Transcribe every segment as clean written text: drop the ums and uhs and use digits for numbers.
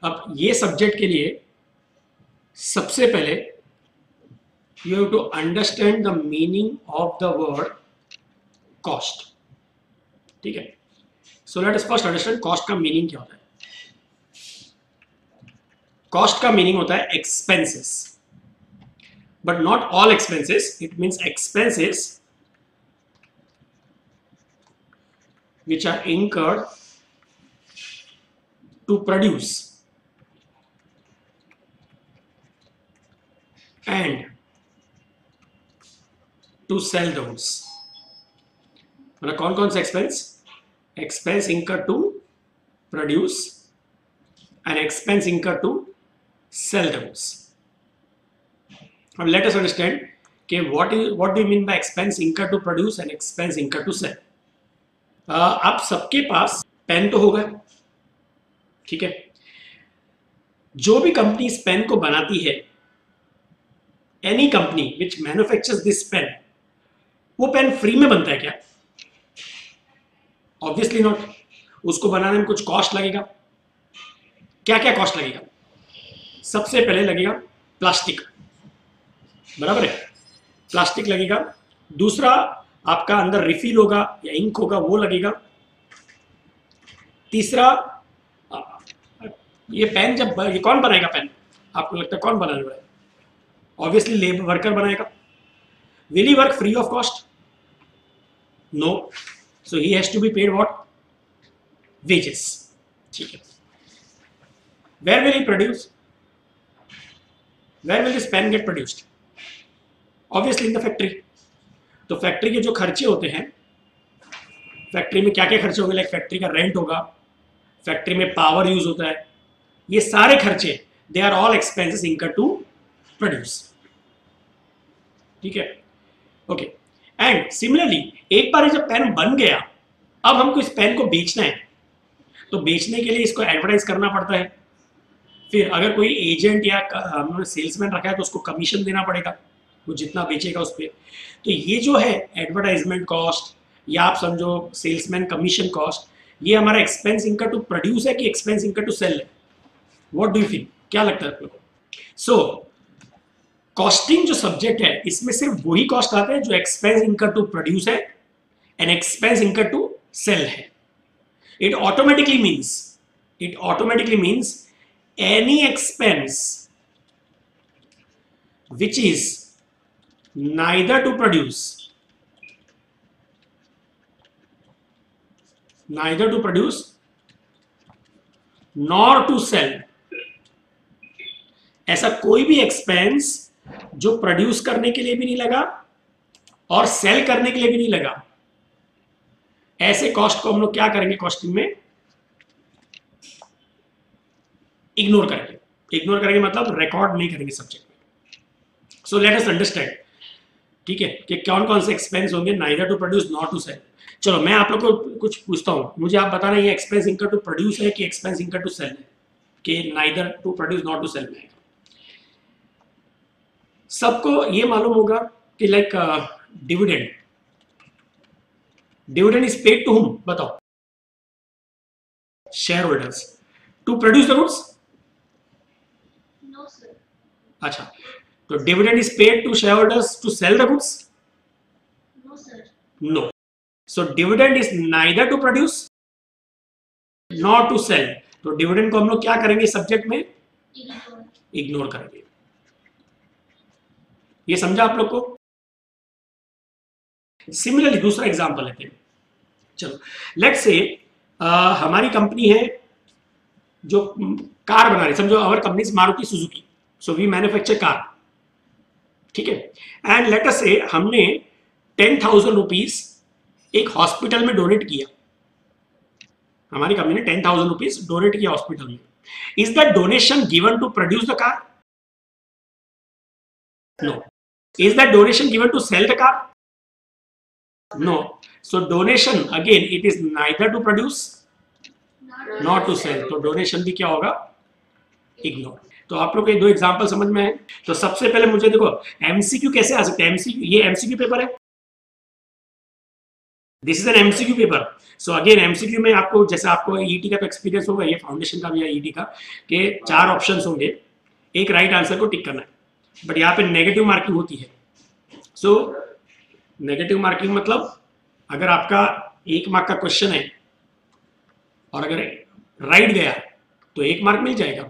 अब ये सब्जेक्ट के लिए सबसे पहले you have to understand the meaning of the word cost. ठीक है, so let us first understand cost का मीनिंग क्या होता है। कॉस्ट का मीनिंग होता है expenses, but not all expenses, it means expenses which are incurred to produce and to sell the goods। मतलब कौन कौन सा expense incurred to produce and expense incurred to sell the goods। अब let us understand कि what do you mean by expense incurred to produce and expense incurred to sell। आप सबके पास pen तो होगा, ठीक है। जो भी कंपनी इस पेन को बनाती है, any company which manufactures this pen, वो पेन फ्री में बनता है क्या? Obviously not. उसको बनाने में कुछ कॉस्ट लगेगा। क्या क्या कॉस्ट लगेगा? सबसे पहले लगेगा प्लास्टिक, बराबर है, प्लास्टिक लगेगा। दूसरा आपका अंदर रिफिल होगा या इंक होगा, वो लगेगा। तीसरा, ये पेन जब ये कौन बनाएगा पेन? आपको लगता है कौन बनाने वाला है? ऑब्वियसली लेबर वर्कर बनाएगा। Will he work free of cost? No, so he has to be paid what? Wages. ठीक है। Where will he produce? Where will this pen get produced? Obviously in the factory. तो factory के जो खर्चे होते हैं, factory में क्या क्या खर्चे होंगे? लाइक फैक्ट्री का रेंट होगा, फैक्ट्री में पावर यूज होता है, ये सारे खर्चे they are all expenses incurred to produce. ठीक है, ओके। एंड सिमिलरली एक बार जब पेन बन गया, अब हमको इस पेन को बेचना है, तो बेचने के लिए इसको एडवर्टाइज करना पड़ता है। फिर अगर कोई एजेंट या हमने सेल्समैन रखा है तो उसको कमीशन देना पड़ेगा, वो जितना बेचेगा उस पर। तो ये जो है एडवर्टाइजमेंट कॉस्ट या आप समझो सेल्समैन कमीशन कॉस्ट, ये हमारा एक्सपेंस इनकर्ड टू प्रोड्यूस है कि एक्सपेंस इनकर्ड टू सेल है? What do you feel? क्या लगता है आप लोगों को? सो कॉस्टिंग जो सब्जेक्ट है, इसमें सिर्फ वही कॉस्ट आते हैं जो एक्सपेंस इनकर्ड टू प्रोड्यूस है and expense incurred to sell है। It automatically means any expense which is neither to produce nor to sell। ऐसा कोई भी एक्सपेंस जो प्रोड्यूस करने के लिए भी नहीं लगा और सेल करने के लिए भी नहीं लगा, ऐसे कॉस्ट को हम लोग क्या करेंगे? कॉस्टिंग में इग्नोर करेंगे मतलब रिकॉर्ड नहीं करेंगे सब्जेक्ट में। सो लेट अस अंडरस्टैंड, ठीक है, कि कौन कौन से एक्सपेंस होंगे neither to produce not to sell. चलो मैं आप लोग को कुछ पूछता हूं, मुझे आप बताना ये एक्सपेंस इनकर्ड टू प्रोड्यूस है कि एक्सपेंस इनकर्ड टू सेल है, कि neither to produce not to sell में है। सबको ये मालूम होगा कि like dividend is paid to whom? बताओ। Share holders. To produce the goods? No sir. अच्छा, तो dividend is paid to share holders to sell the goods? No sir. No. So dividend is neither to produce not to sell. तो dividend को हम लोग क्या करेंगे subject में? Ignore करेंगे। ये समझा आप लोग को? सिमिलरली दूसरा एग्जांपल लेते हैं। चलो लेट्स से हमारी कंपनी है जो कार बना रही, समझो our company is Maruti Suzuki, so we manufacture car, ठीक है। एंड लेट अस से हमने 10,000 रुपीज एक हॉस्पिटल में डोनेट किया। हमारी कंपनी ने 10,000 रुपीज डोनेट किया हॉस्पिटल में। Is that donation given to produce the car? No. Is that donation given to sell the car? No. So donation again it is neither to produce not to sell. तो donation भी क्या होगा? Ignore. तो आप लोग के दो example समझ में है। तो सबसे पहले मुझे देखो एमसीक्यू कैसे आ सकते हैं। एमसीक्यू, ये एमसीक्यू पेपर है, this is an MCQ paper. So again MCQ में आपको, जैसे आपको ईटी का तो एक्सपीरियंस होगा, ये फाउंडेशन का भी है ईटी का, कि 4 ऑप्शंस होंगे, एक राइट आंसर को टिक करना है, बट यहाँ पे नेगेटिव मार्किंग होती है। सो नेगेटिव मार्किंग मतलब अगर आपका 1 मार्क का क्वेश्चन है और अगर राइट गया तो 1 मार्क मिल जाएगा,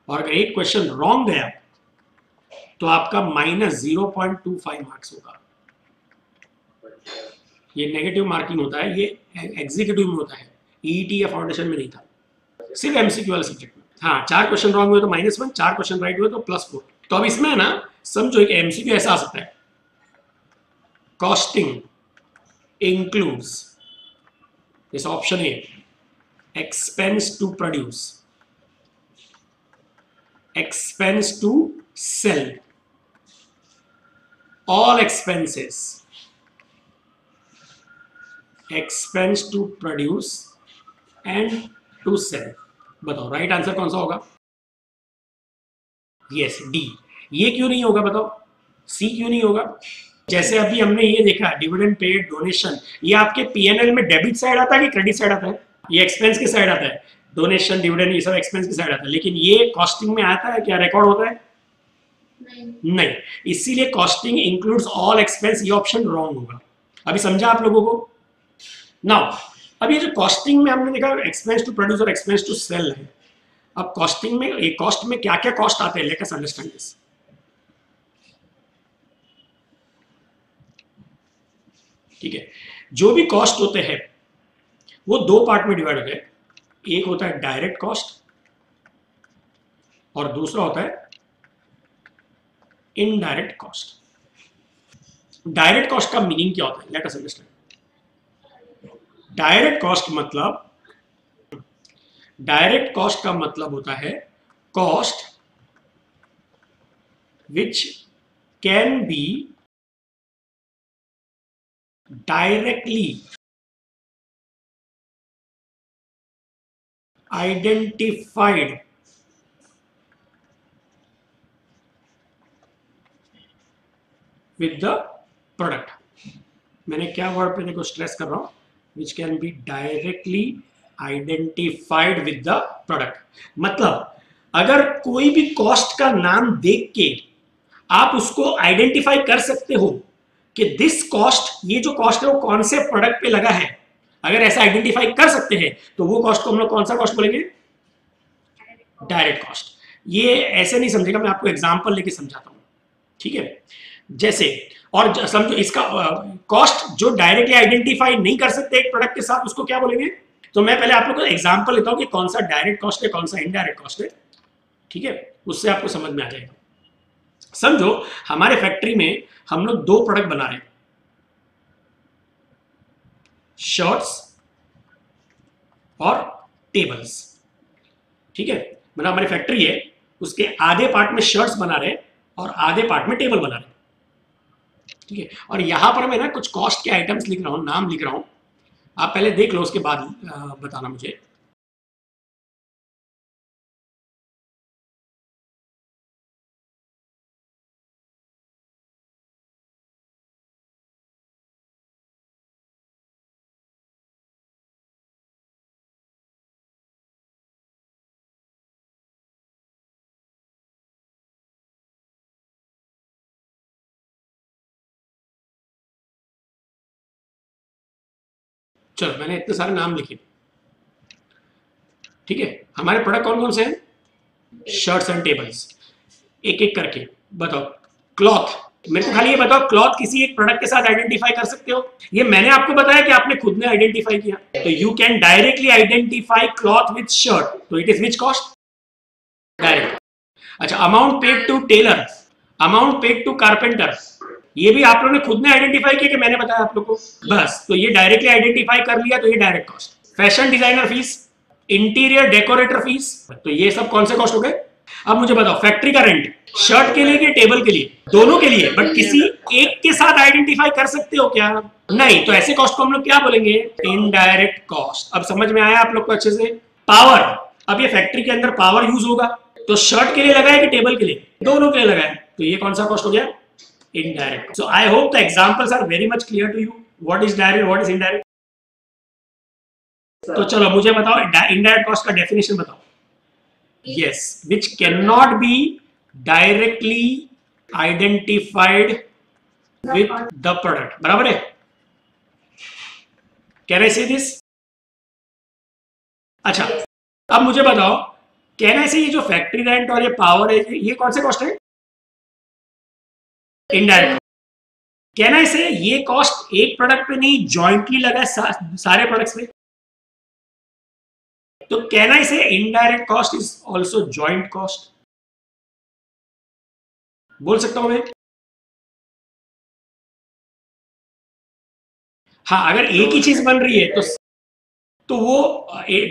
और अगर एक क्वेश्चन रॉन्ग गया तो आपका -0.25 मार्क्स होगा। ये नेगेटिव मार्किंग होता है, ये एग्जीक्यूटिव में होता है, ईईटी या फाउंडेशन में नहीं था, सिर्फ एमसीक्यू वाले सब्जेक्ट में। हाँ, 4 क्वेश्चन रॉन्ग हुए तो -1, 4 क्वेश्चन राइट हुए तो +4। तो अब इसमें ना समझो एक एमसीक्यू ऐसा आ सकता है, costing includes, this option A, expense to produce, expense to sell, all expenses, expense to produce and to sell। बताओ राइट आंसर कौन सा होगा? Yes, D. ये क्यों नहीं होगा बताओ? सी क्यों नहीं होगा? जैसे अभी हमने ये देखा डिविडेंड पेड, डोनेशन, ये आपके पीएनएल में डेबिट साइड आता है कि क्रेडिट साइड आता है? ये एक्सपेंस की साइड आता है, डोनेशन, डिविडेंड, ये सब एक्सपेंस की साइड आता है, लेकिन ये कॉस्टिंग में आता है क्या? रिकॉर्ड होता है? नहीं। इसीलिए कॉस्टिंग इंक्लूड्स ऑल एक्सपेंस, ये ऑप्शन रॉन्ग होगा। अभी समझा आप लोगों को? नाउ अब ये जो कॉस्टिंग में हमने देखा एक्सपेंस टू प्रोड्यूस और एक्सपेंस टू सेल है, अब कॉस्टिंग में, ये कॉस्ट में क्या क्या कॉस्ट आते हैं, लेट अस अंडरस्टैंड दिस। ठीक है, जो भी कॉस्ट होते हैं वो 2 पार्ट में डिवाइड होते हैं, एक होता है डायरेक्ट कॉस्ट और दूसरा होता है इनडायरेक्ट कॉस्ट। डायरेक्ट कॉस्ट का मीनिंग क्या होता है? Let us understand. Direct cost का मतलब होता है cost which can be directly identified with the product। मैंने क्या वर्ड पे देखो स्ट्रेस कर रहा हूं, which can be directly identified with the product। मतलब अगर कोई भी कॉस्ट का नाम देख के आप उसको आइडेंटिफाई कर सकते हो कि दिस कॉस्ट, ये जो कॉस्ट है वो कौन से प्रोडक्ट पे लगा है, अगर ऐसा आइडेंटिफाई कर सकते हैं तो वो कॉस्ट को हम लोग कौन सा कॉस्ट बोलेंगे? Direct cost. ये ऐसे नहीं समझेगा, मैं आपको एग्जांपल लेके समझाता हूं, ठीक है? जैसे, और समझो इसका कॉस्ट जो डायरेक्टली आइडेंटिफाई नहीं कर सकते एक प्रोडक्ट के साथ, उसको क्या बोलेंगे? तो मैं पहले आप लोग को एग्जांपल लेता हूं कि कौन सा डायरेक्ट कॉस्ट है, कौन सा इनडायरेक्ट कॉस्ट है, ठीक है? उससे आपको समझ में आ जाएगा। समझो हमारे फैक्ट्री में हम लोग 2 प्रोडक्ट बना रहे हैं, शर्ट्स और टेबल्स, ठीक है? मतलब हमारी फैक्ट्री है, उसके आधे पार्ट में शर्ट्स बना रहे हैं और आधे पार्ट में टेबल बना रहे हैं, ठीक है? और यहां पर मैं ना कुछ कॉस्ट के आइटम्स लिख रहा हूं, नाम लिख रहा हूं, आप पहले देख लो, उसके बाद बताना मुझे। चलो मैंने इतने सारे नाम लिखे, ठीक है? हमारे प्रोडक्ट कौन कौन से हैं? Shirts and tables. एक एक करके बताओ। क्लॉथ, मेरे को खाली ये बताओ, क्लॉथ किसी एक प्रोडक्ट के साथ आइडेंटिफाई कर सकते हो? ये मैंने आपको बताया कि आपने खुद ने आइडेंटिफाई किया, तो you can directly identify cloth with shirt, तो it is which cost? Direct. अच्छा, amount paid to tailor, amount paid to carpenter, ये भी आप लोगों ने खुद ने आइडेंटिफाई किया कि मैंने बताया आप लोग को? बस, तो ये डायरेक्टली आइडेंटिफाई कर लिया, तो ये direct cost. Fashion designer fees, interior decorator fees, तो ये सब कौन से कॉस्ट हो गए? अब मुझे बताओ, फैक्ट्री का रेंट शर्ट के लिए कि टेबल के लिए? दोनों के लिए, बट किसी एक के साथ आइडेंटिफाई कर सकते हो क्या? नहीं, तो ऐसे कॉस्ट को हम लोग क्या बोलेंगे? Indirect cost. अब समझ में आया आप लोग को अच्छे से? पावर, अब ये फैक्ट्री के अंदर पावर यूज होगा, तो शर्ट के लिए लगा है कि टेबल के लिए? दोनों के लिए लगा है, तो ये कौन सा कॉस्ट हो गया? Indirect. So I hope the examples are very much clear to you. What is direct, what is indirect? तो चलो मुझे बताओ इनडायरेक्ट कॉस्ट का डेफिनेशन बताओ. Yes, which cannot be directly identified with the product. बराबर है? Can I say this? अच्छा, अब मुझे बताओ, कैन आई से ये जो फैक्ट्री रेंट और ये पावर है, ये कौन से कॉस्ट है? इनडायरेक्ट. कैन आई से ये कॉस्ट एक प्रोडक्ट पे नहीं, जॉइंटली लगा है सारे प्रोडक्ट्स पे? तो कैन आई से indirect cost is also joint cost? बोल सकता हूं मैं? हाँ, अगर एक ही चीज बन रही है तो वो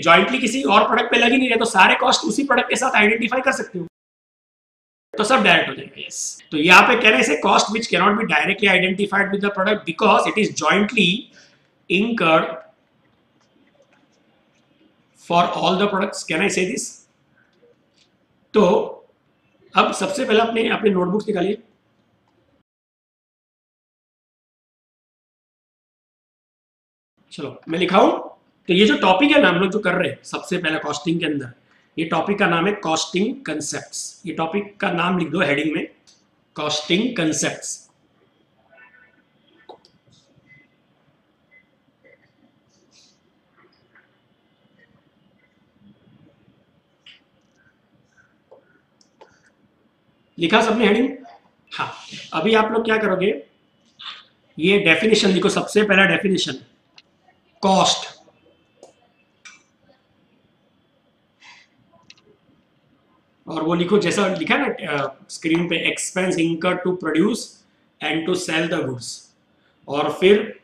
जॉइंटली किसी और प्रोडक्ट पे लग ही नहीं रहा, तो सारे कॉस्ट उसी प्रोडक्ट के साथ आइडेंटिफाई कर सकते हो, तो सब डायरेक्ट हो जाएगा. यस, तो यहाँ पे कहने से cost which can not be directly identified with the product because it is jointly incurred for all the products. Can I say this? तो अब सबसे पहले अपने अपने नोटबुक्स निकालिए. चलो मैं लिखा हूं. तो ये जो टॉपिक है ना हम लोग जो कर रहे हैं सबसे पहले कॉस्टिंग के अंदर, ये टॉपिक का नाम है कॉस्टिंग कंसेप्ट्स. ये टॉपिक का नाम लिख दो हेडिंग में, कॉस्टिंग कंसेप्ट्स. लिखा सबने हेडिंग? हाँ. अभी आप लोग क्या करोगे, ये डेफिनेशन लिखो. सबसे पहला डेफिनेशन कॉस्ट, और वो लिखो जैसा लिखा है ना स्क्रीन पे, expense incur to produce and to sell the goods. और फिर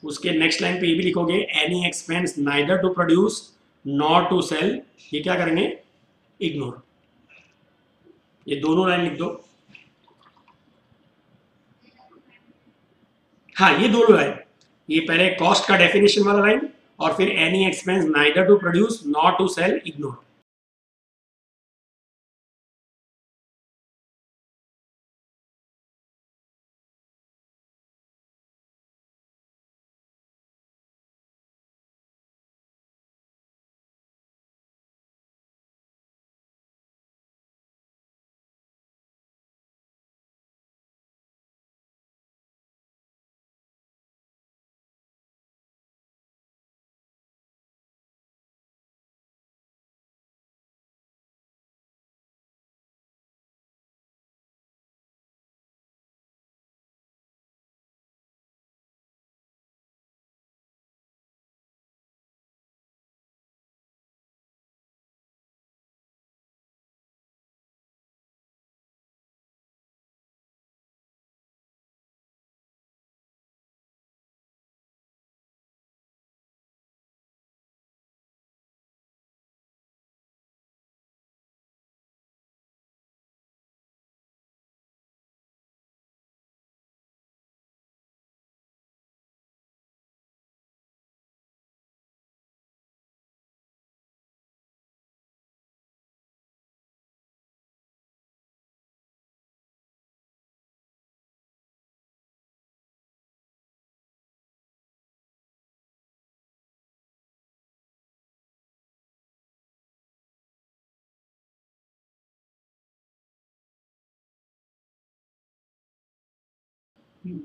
उसके नेक्स्ट लाइन पे ये भी लिखोगे any expense neither to produce nor to sell. ये क्या करेंगे, इग्नोर. ये दोनों लाइन लिख दो. हाँ, ये दोनों लाइन, ये पहले कॉस्ट का डेफिनेशन वाला लाइन और फिर any expense neither to produce nor to sell, ignore.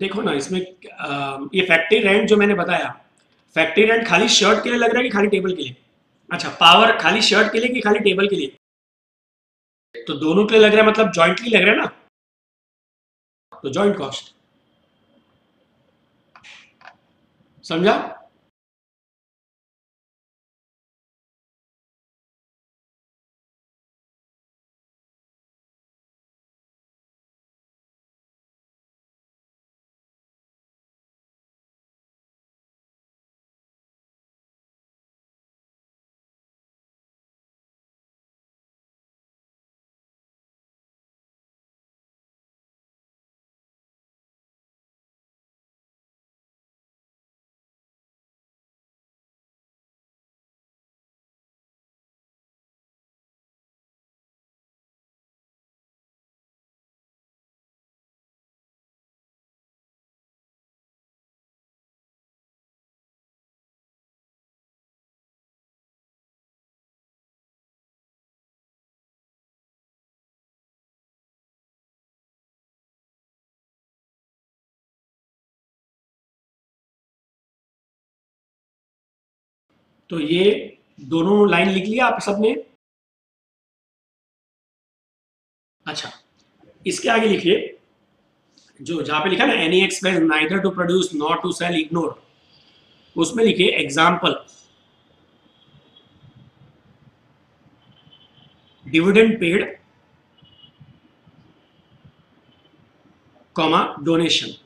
देखो ना इसमें ये फैक्ट्री रेंट जो मैंने बताया, फैक्ट्री रेंट खाली शर्ट के लिए लग रहा है कि खाली टेबल के लिए? अच्छा, पावर खाली शर्ट के लिए कि खाली टेबल के लिए? तो दोनों के लिए लग रहा है, मतलब जॉइंटली लग रहा है ना, तो जॉइंट कॉस्ट. समझा? तो ये दोनों लाइन लिख लिया आप सबने? अच्छा, इसके आगे लिखिए, जो जहां पे लिखा ना any expense neither to produce not to sell ignore, उसमें लिखिए example dividend paid comma donation.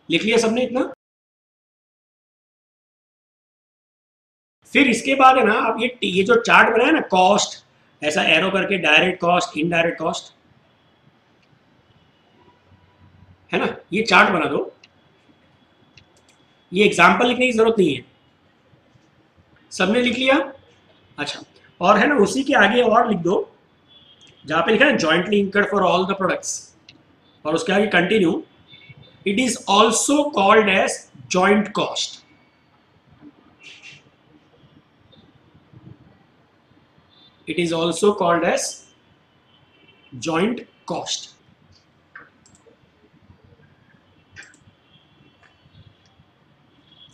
लिख लिया सबने इतना? फिर इसके बाद है ना, अब ये जो चार्ट बनाया ना, कॉस्ट ऐसा एरो करके, डायरेक्ट कॉस्ट, इनडायरेक्ट कॉस्ट, है ना, ये चार्ट बना दो। ये एग्जाम्पल लिखने की जरूरत नहीं है, सबने लिख लिया? अच्छा, और है ना उसी के आगे और लिख दो, जहां पे लिखा है jointly incurred for all the products, और उसके आगे continue, it is also called as joint cost. It is also called as joint cost.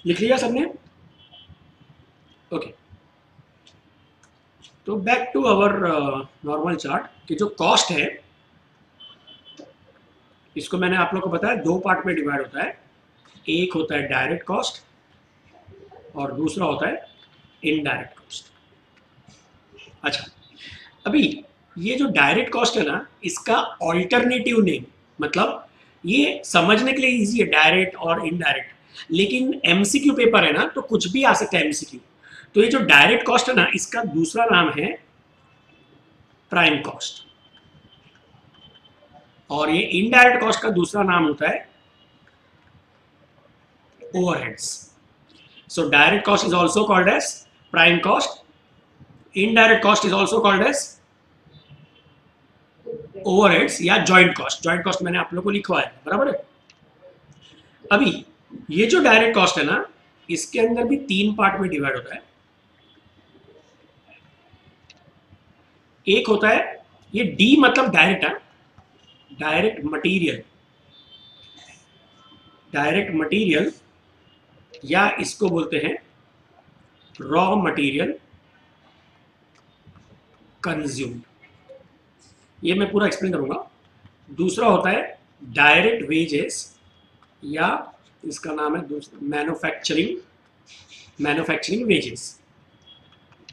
लिख लिया सबने? ओके, तो back to our normal chart कि जो कॉस्ट है, इसको मैंने आप लोग को बताया दो पार्ट में डिवाइड होता है। एक होता है डायरेक्ट कॉस्ट और दूसरा होता है इनडायरेक्ट कॉस्ट। अच्छा, अभी ये जो डायरेक्ट कॉस्ट है ना, इसका ऑल्टरनेटिव नेम, मतलब ये समझने के लिए इजी है डायरेक्ट और इनडायरेक्ट, लेकिन एमसीक्यू पेपर है ना, तो कुछ भी आ सकता है एमसीक्यू। तो ये जो डायरेक्ट कॉस्ट है ना, इसका दूसरा नाम है प्राइम कॉस्ट, और ये इनडायरेक्ट कॉस्ट का दूसरा नाम होता है overheads. So direct cost is also called as prime cost, indirect cost is also called as overheads या जॉइंट कॉस्ट। जॉइंट कॉस्ट मैंने आप लोग को लिखवाया है, बराबर है? अभी ये जो डायरेक्ट कॉस्ट है ना, इसके अंदर भी तीन पार्ट में डिवाइड होता है। एक होता है ये डी, मतलब डायरेक्ट है, डायरेक्ट मटेरियल, डायरेक्ट मटेरियल, या इसको बोलते हैं रॉ मटेरियल कंज्यूम्ड। ये मैं पूरा एक्सप्लेन करूंगा। दूसरा होता है डायरेक्ट वेजेस, या इसका नाम है मैन्युफैक्चरिंग वेजेस,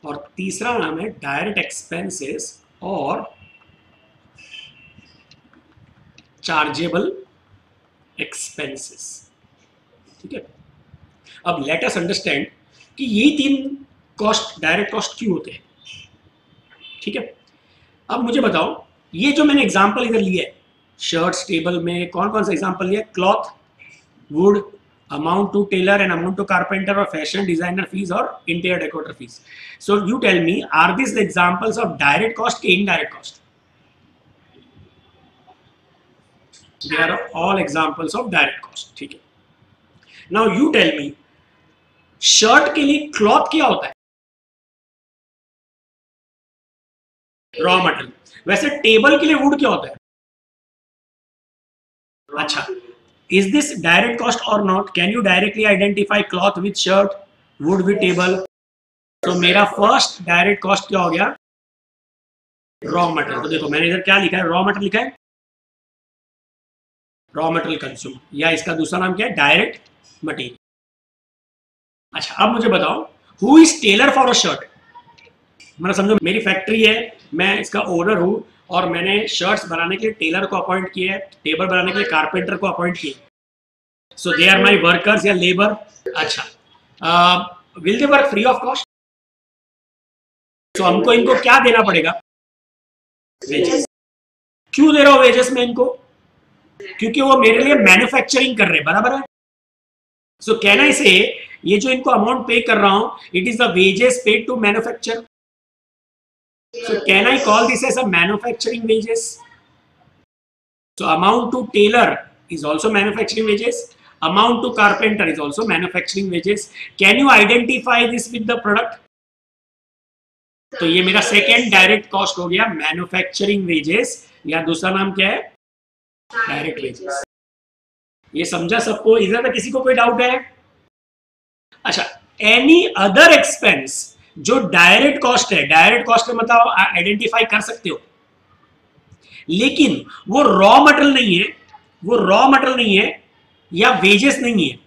और तीसरा नाम है डायरेक्ट एक्सपेंसेस और चार्जेबल एक्सपेंसेस। ठीक है, अब लेट अस अंडरस्टैंड कि ये तीन कॉस्ट डायरेक्ट कॉस्ट क्यों होते हैं। ठीक है, अब मुझे बताओ, ये जो मैंने एग्जांपल इधर लिया है शर्ट्स टेबल में, कौन कौन सा एग्जांपल लिया? Cloth, wood, amount to tailor and amount to carpenter और फैशन डिजाइनर फीस और interior decorator fees. So you tell me, are this the examples of direct cost के indirect cost? They are all examples of direct cost. ठीक है, now you tell me, shirt के लिए cloth क्या होता है? Raw material. वैसे table के लिए वुड क्या होता है? अच्छा, इज दिस डायरेक्ट कॉस्ट और not? Can you directly identify cloth with shirt, would with table? तो मेरा फर्स्ट डायरेक्ट कॉस्ट क्या हो गया? Raw material. तो देखो मैंने इधर क्या लिखा है, रॉ मटेरियल लिखा है, रॉ मटेरियल कंज्यूम, या इसका दूसरा नाम क्या है? Direct material. अच्छा, अब मुझे बताओ, who is tailor for a shirt? मतलब समझो मेरी फैक्ट्री है, मैं इसका ओनर हूं, और मैंने शर्ट्स बनाने के लिए टेलर को अपॉइंट किया है, टेबल बनाने के लिए कारपेंटर को अपॉइंट किया। सो दे आर माई वर्कर्स या लेबर। अच्छा, will they work free of cost? तो हमको इनको क्या देना पड़ेगा? वेजेस। क्यों दे रहा हूं वेजेस में इनको? क्योंकि वो मेरे लिए मैन्युफैक्चरिंग कर रहे हैं, बराबर है? सो कैन आई से, ये जो इनको अमाउंट पे कर रहा हूं, it is the wages paid to manufacture. So can I call this as a manufacturing wages? So amount to tailor is also manufacturing wages, amount to carpenter is also manufacturing wages. Can you identify this with the product? तो ये मेरा second direct cost हो गया manufacturing wages, या दूसरा नाम क्या है? Direct wages. ये समझा सबको? इधर में किसी को कोई डाउट है? अच्छा, एनी अदर एक्सपेंस जो डायरेक्ट कॉस्ट है, डायरेक्ट कॉस्ट में मतलब आइडेंटिफाई कर सकते हो, लेकिन वो रॉ मटेरियल नहीं है, वो रॉ मटेरियल नहीं है या वेजेस नहीं है,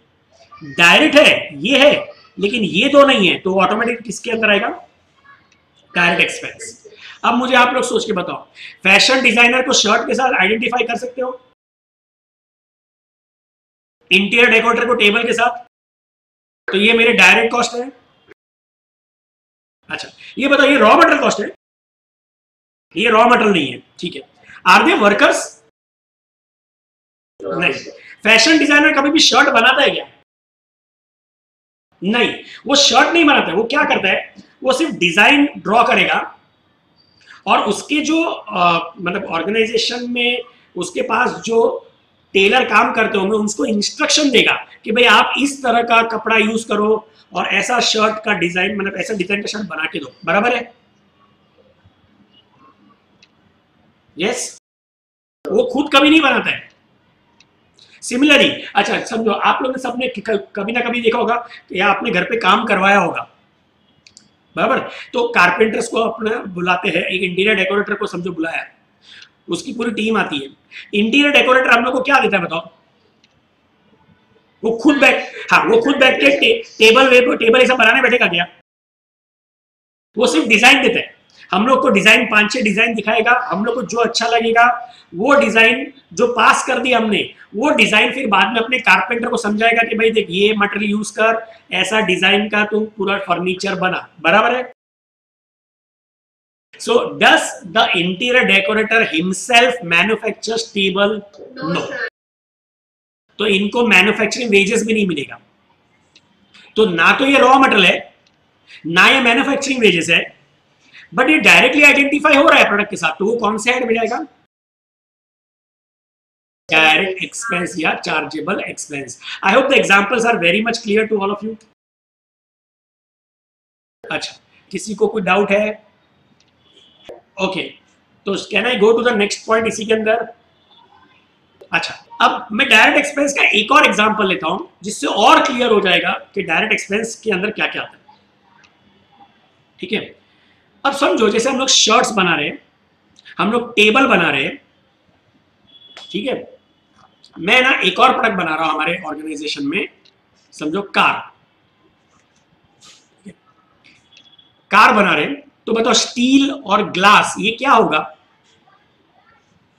डायरेक्ट है, ये है, लेकिन ये दो नहीं है, तो ऑटोमेटिक किसके अंदर आएगा? Direct expense. अब मुझे आप लोग सोच के बताओ, फैशन डिजाइनर को शर्ट के साथ आइडेंटिफाई कर सकते हो? इंटीरियर डेकोरेटर को टेबल के साथ? तो ये मेरे डायरेक्ट कॉस्ट है। अच्छा, ये बताओ, ये रॉ मटेरियल कॉस्ट है? ये रॉ मटेरियल नहीं है, ठीक है। Are they workers? नहीं। फैशन डिजाइनर कभी भी शर्ट बनाता है क्या? नहीं, वो शर्ट नहीं बनाता है। वो क्या करता है, वो सिर्फ डिजाइन ड्रॉ करेगा और उसके जो मतलब ऑर्गेनाइजेशन में उसके पास जो टेलर काम करते होंगे उसको इंस्ट्रक्शन देगा कि भाई आप इस तरह का कपड़ा यूज करो और ऐसा शर्ट का डिजाइन, मतलब ऐसा डिजाइन का शर्ट बना के दो। बराबर है? यस। वो खुद कभी नहीं बनाता है। सिमिलरली, अच्छा समझो, आप लोगों ने सबने कभी ना कभी देखा होगा या अपने घर पे काम करवाया होगा, बराबर? तो कारपेंटर्स को अपने बुलाते हैं, एक इंटीरियर डेकोरेटर को समझो बुलाया, उसकी पूरी टीम आती है। इंटीरियर डेकोरेटर हम लोग को क्या देता है बताओ? वो खुद बैठ के टेबल ऐसा बनाने बैठेगा क्या? वो सिर्फ डिजाइन देता है। हम लोग को डिजाइन 5-6 डिजाइन दिखाएगा, हम लोग को जो अच्छा लगेगा वो डिजाइन जो पास कर दिया हमने, वो डिजाइन फिर बाद में अपने कारपेंटर को समझाएगा कि भाई देख ये मटेरियल यूज कर, ऐसा डिजाइन का तू पूरा फर्नीचर बना। बराबर है? So does the interior decorator himself manufactures table? No. तो इनको मैन्युफैक्चरिंग वेजेस भी नहीं मिलेगा। तो ना तो ये रॉ मटेरियल है, ना ये मैन्युफैक्चरिंग वेजेस है, बट ये डायरेक्टली आइडेंटिफाई हो रहा है प्रोडक्ट के साथ, तो वो कौन से हेड में जाएगा? डायरेक्ट एक्सपेंस या chargeable expense. I hope the examples are very much clear to all of you. अच्छा, किसी को कोई डाउट है? ओके, तो can I go to the next point इसी के अंदर? अच्छा, अब मैं डायरेक्ट एक्सपेंस का एक और एग्जांपल लेता हूं जिससे और क्लियर हो जाएगा कि डायरेक्ट एक्सपेंस के अंदर क्या क्या आता है। ठीक है, अब समझो जैसे हम लोग शर्ट्स बना रहे हैं, हम लोग टेबल बना रहे हैं, ठीक है। मैं ना एक और प्रोडक्ट बना रहा हूं हमारे ऑर्गेनाइजेशन में, समझो कार बना रहे हैं। तो बताओ, स्टील और ग्लास ये क्या होगा?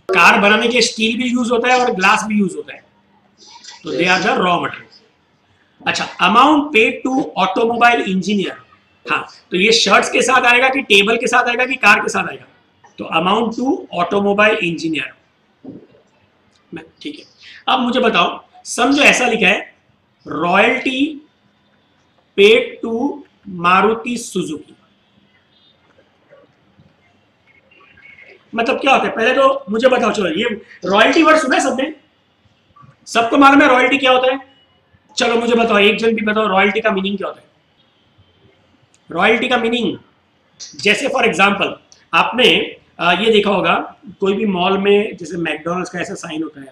कार बनाने के लिए स्टील भी यूज होता है और ग्लास भी यूज होता है, तो they are the raw material. अच्छा, amount paid to automobile engineer, हाँ, तो ये शर्ट्स के साथ आएगा कि टेबल के साथ आएगा कि कार के साथ आएगा? तो अमाउंट टू ऑटोमोबाइल इंजीनियर। ठीक है, अब मुझे बताओ, समझो ऐसा लिखा है, royalty paid to Maruti Suzuki. मतलब क्या होता है? पहले तो मुझे बताओ, चलो ये रॉयल्टी वर्ड सुना है सबने? सबको मालूम है रॉयल्टी क्या होता है? चलो मुझे बताओ, एक जन भी बताओ, रॉयल्टी का मीनिंग क्या होता है? रॉयल्टी का मीनिंग, जैसे फॉर एग्जांपल आपने ये देखा होगा कोई भी मॉल में, जैसे मैकडॉनल्ड्स का ऐसा साइन होता है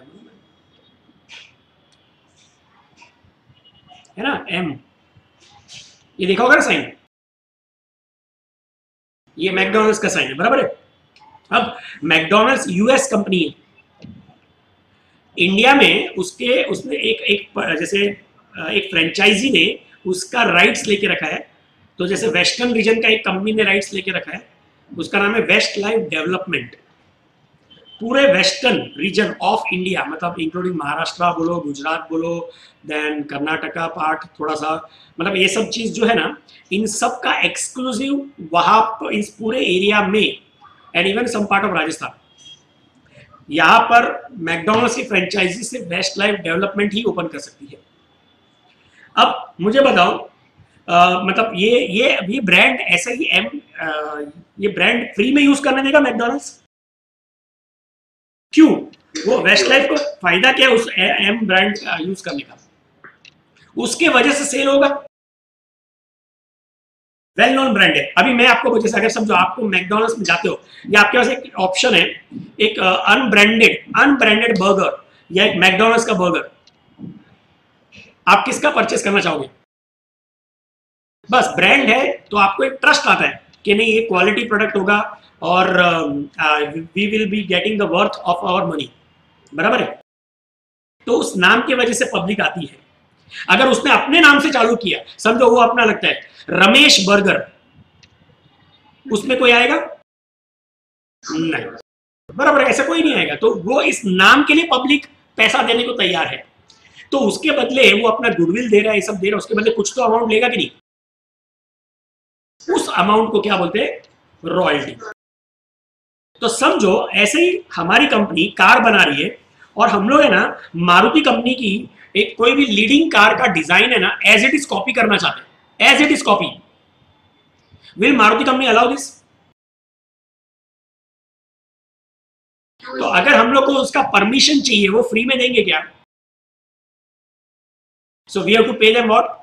ना, एम, ये देखा होगा ना साइन, ये मैकडॉनल्ड्स का साइन है, बराबर है? अब मैकडॉनल्ड्स यूएस कंपनी है, इंडिया में उसने एक जैसे एक फ्रेंचाइजी ने उसका राइट्स लेके रखा है। तो जैसे वेस्टर्न रीजन का एक कंपनी ने राइट्स लेके रखा है, उसका नाम है वेस्ट लाइफ डेवलपमेंट। पूरे वेस्टर्न रीजन ऑफ इंडिया, मतलब इंक्लूडिंग महाराष्ट्र बोलो, गुजरात बोलो, देन कर्नाटका पार्ट थोड़ा सा, मतलब ये सब चीज जो है ना, इन सब का एक्सक्लूसिव वहां इस पूरे एरिया में, and even some part of Rajasthan, यहां पर मैकडॉनल्ड्स की फ्रेंचाइजी से वेस्ट लाइफ डेवलपमेंट ही ओपन कर सकती है। अब मुझे बताओ, मतलब ये ब्रांड ऐसा ही ये ब्रांड फ्री में यूज करने देगा मैकडॉनल्ड्स? क्यों? वो वेस्ट लाइफ को फायदा क्या है उस एम ब्रांड यूज करने का? उसके वजह से सेल होगा, वेल नोन ब्रांड है। अभी मैं आपको जैसे अगर समझो आपको मैकडॉनल्ड्स में जाते हो, या आपके पास एक ऑप्शन है, एक अनब्रांडेड बर्गर या एक मैकडॉनल्ड्स का बर्गर, आप किसका परचेस करना चाहोगे? बस ब्रांड है तो आपको एक ट्रस्ट आता है कि नहीं, ये क्वालिटी प्रोडक्ट होगा और we will be getting the worth of our money, बराबर है? तो उस नाम की वजह से पब्लिक आती है। अगर उसने अपने नाम से चालू किया, समझो वो अपना लगता है रमेश बर्गर, उसमें कोई आएगा? नहीं, बराबर, ऐसा कोई नहीं आएगा। तो वो इस नाम के लिए पब्लिक पैसा देने को तैयार है, तो उसके बदले वो अपना गुडविल दे रहा है, ये सब दे रहा है, उसके बदले कुछ तो अमाउंट लेगा कि नहीं? उस अमाउंट को क्या बोलते हैं? रॉयल्टी। तो समझो ऐसे ही हमारी कंपनी कार बना रही है और हम लोग है ना मारुति कंपनी की एक कोई भी लीडिंग कार का डिजाइन है ना एज इट इज कॉपी करना चाहते हैं, as it is copy. Will Maruti company allow this? तो अगर हम लोग को उसका परमिशन चाहिए, वो फ्री में देंगे क्या? So we have to pay them what?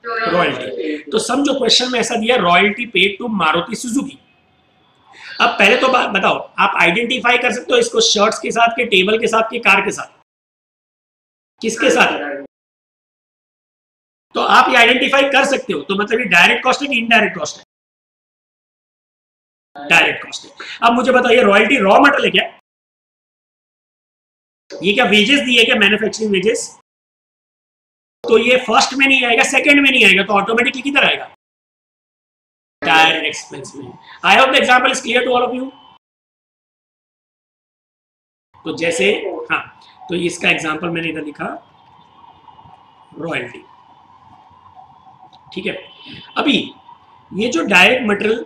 Royalty. तो समझो क्वेश्चन में ऐसा दिया, royalty paid to Maruti Suzuki. अब पहले तो बताओ, आप आइडेंटिफाई कर सकते हो इसको शर्ट्स के साथ, के टेबल के साथ, के कार के साथ? किसके साथ? तो आप ये आइडेंटिफाई कर सकते हो, तो मतलब ये डायरेक्ट कॉस्ट है कि इनडायरेक्ट कॉस्ट है? डायरेक्ट कॉस्ट है। अब मुझे बताइए, रॉयल्टी रॉ मटेरियल है क्या? ये क्या वेजेस दी है क्या, मैन्युफैक्चरिंग वेजेस? तो ये फर्स्ट में नहीं आएगा, सेकंड में नहीं आएगा, तो ऑटोमेटिकली किधर आएगा? डायरेक्ट एक्सपेंस में। I hope the example is clear to all of you. तो जैसे, हाँ, तो इसका एग्जांपल मैंने इधर लिखा रॉयल्टी, ठीक है। अभी ये जो डायरेक्ट मटेरियल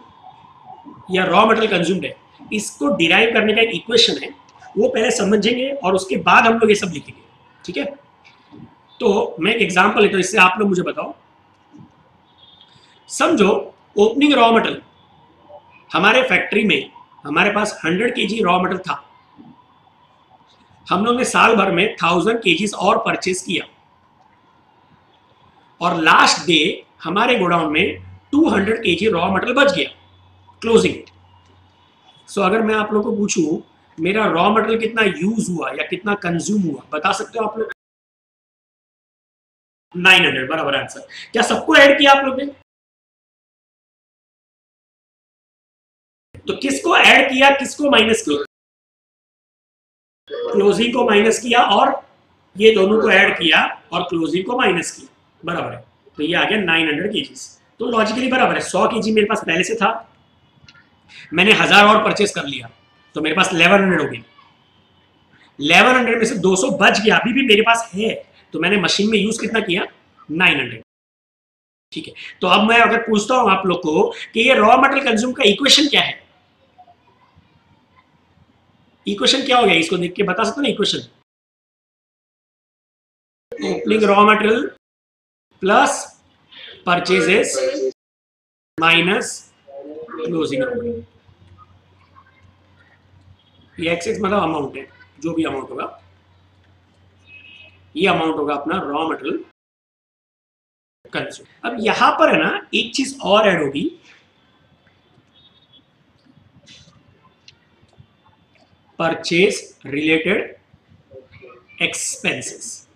या रॉ मटेरियल कंज्यूम्ड है, इसको डिराइव करने का एक इक्वेशन है, वो पहले समझेंगे और उसके बाद हम लोग ये सब लिखेंगे, ठीक है। तो मैं एक एग्जांपल लेता हूं, इससे आप लोग मुझे बताओ। समझो ओपनिंग रॉ मटेरियल हमारे फैक्ट्री में, हमारे पास 100 केजी रॉ मटेरियल था, हम लोग ने साल भर में 1000 केजीज और परचेज किया, और लास्ट डे हमारे गोडाउन में 200 केजी रॉ मटेरियल बच गया, क्लोजिंग। सो अगर मैं आप लोगों को पूछूं मेरा रॉ मटेरियल कितना यूज हुआ या कितना कंज्यूम हुआ, बता सकते हो आप लोग? 900, बराबर आंसर। क्या सबको ऐड किया आप लोग ने? तो किसको ऐड किया, किसको माइनस किया? क्लोजिंग को माइनस किया और ये दोनों को ऐड किया और क्लोजिंग को माइनस किया, बराबर है। तो ये आ गया 900 केजीज। तो लॉजिकली बराबर है, 100 केजी मेरे पास पहले से था, मैंने 1000 और परचेस कर लिया, तो मेरे पास 1100 हो गई। 1100 में से 200 बच गया, अभी भी मेरे पास है, तो मैंने मशीन में यूज कितना किया? 900, ठीक है। तो अब मैं अगर पूछता हूं आप लोग को कि ये रॉ मटेरियल कंज्यूम का इक्वेशन क्या है, इक्वेशन क्या हो गया, इसको देख के बता सकते हो ना equation? Opening raw material plus purchases minus closing raw material. ये एक्स मतलब अमाउंट है, जो भी अमाउंट होगा, ये अमाउंट होगा अपना रॉ मटेरियल कंज्यूम। अब यहां पर है ना एक चीज और ऐड होगी, परचेज रिलेटेड एक्सपेंसेस।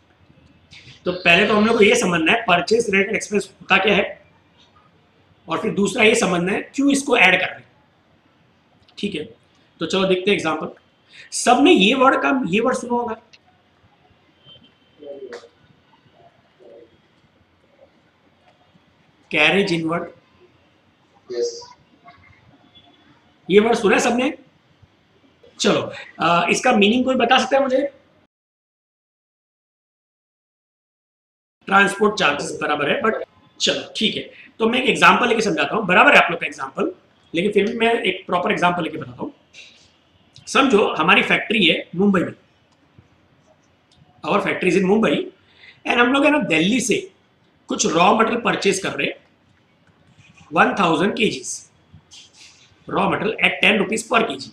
तो पहले तो हम लोग को ये समझना है परचेज रिलेटेड एक्सपेंस होता क्या है, और फिर दूसरा ये समझना है क्यों इसको ऐड कर रहे हैं, ठीक है। तो चलो देखते हैं एग्जांपल। सबने ये वर्ड सुना होगा, कैरेज इनवर्ड। ये वर्ड सुना है सबने? चलो इसका मीनिंग कोई बता सकता है मुझे? ट्रांसपोर्ट चार्जेस, बराबर है, बट चलो ठीक है। तो मैं एक एग्जांपल लेके समझाता हूं, बराबर है आप लोग का एग्जांपल, लेकिन फिर भी मैं एक प्रॉपर एग्जांपल लेके बताता हूं। समझो हमारी फैक्ट्री है मुंबई में, our factory is in Mumbai, and हम लोग है ना दिल्ली से कुछ रॉ मटेरियल परचेज कर रहे हैं, 1000 KGs raw material at 10 rupees per KG.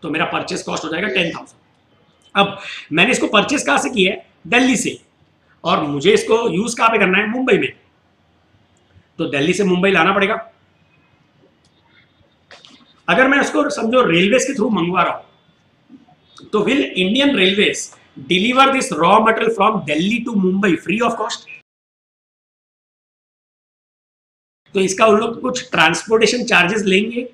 तो मेरा परचेज कॉस्ट हो जाएगा 10,000। अब मैंने इसको परचेज कहां से किया है? दिल्ली से, और मुझे इसको यूज कहां पे करना है? मुंबई में। तो दिल्ली से मुंबई लाना पड़ेगा। अगर मैं इसको समझो रेलवे के थ्रू मंगवा रहा हूं, तो will Indian railways deliver this raw material from Delhi to Mumbai free of cost? तो इसका उन लोग कुछ ट्रांसपोर्टेशन चार्जेस लेंगे?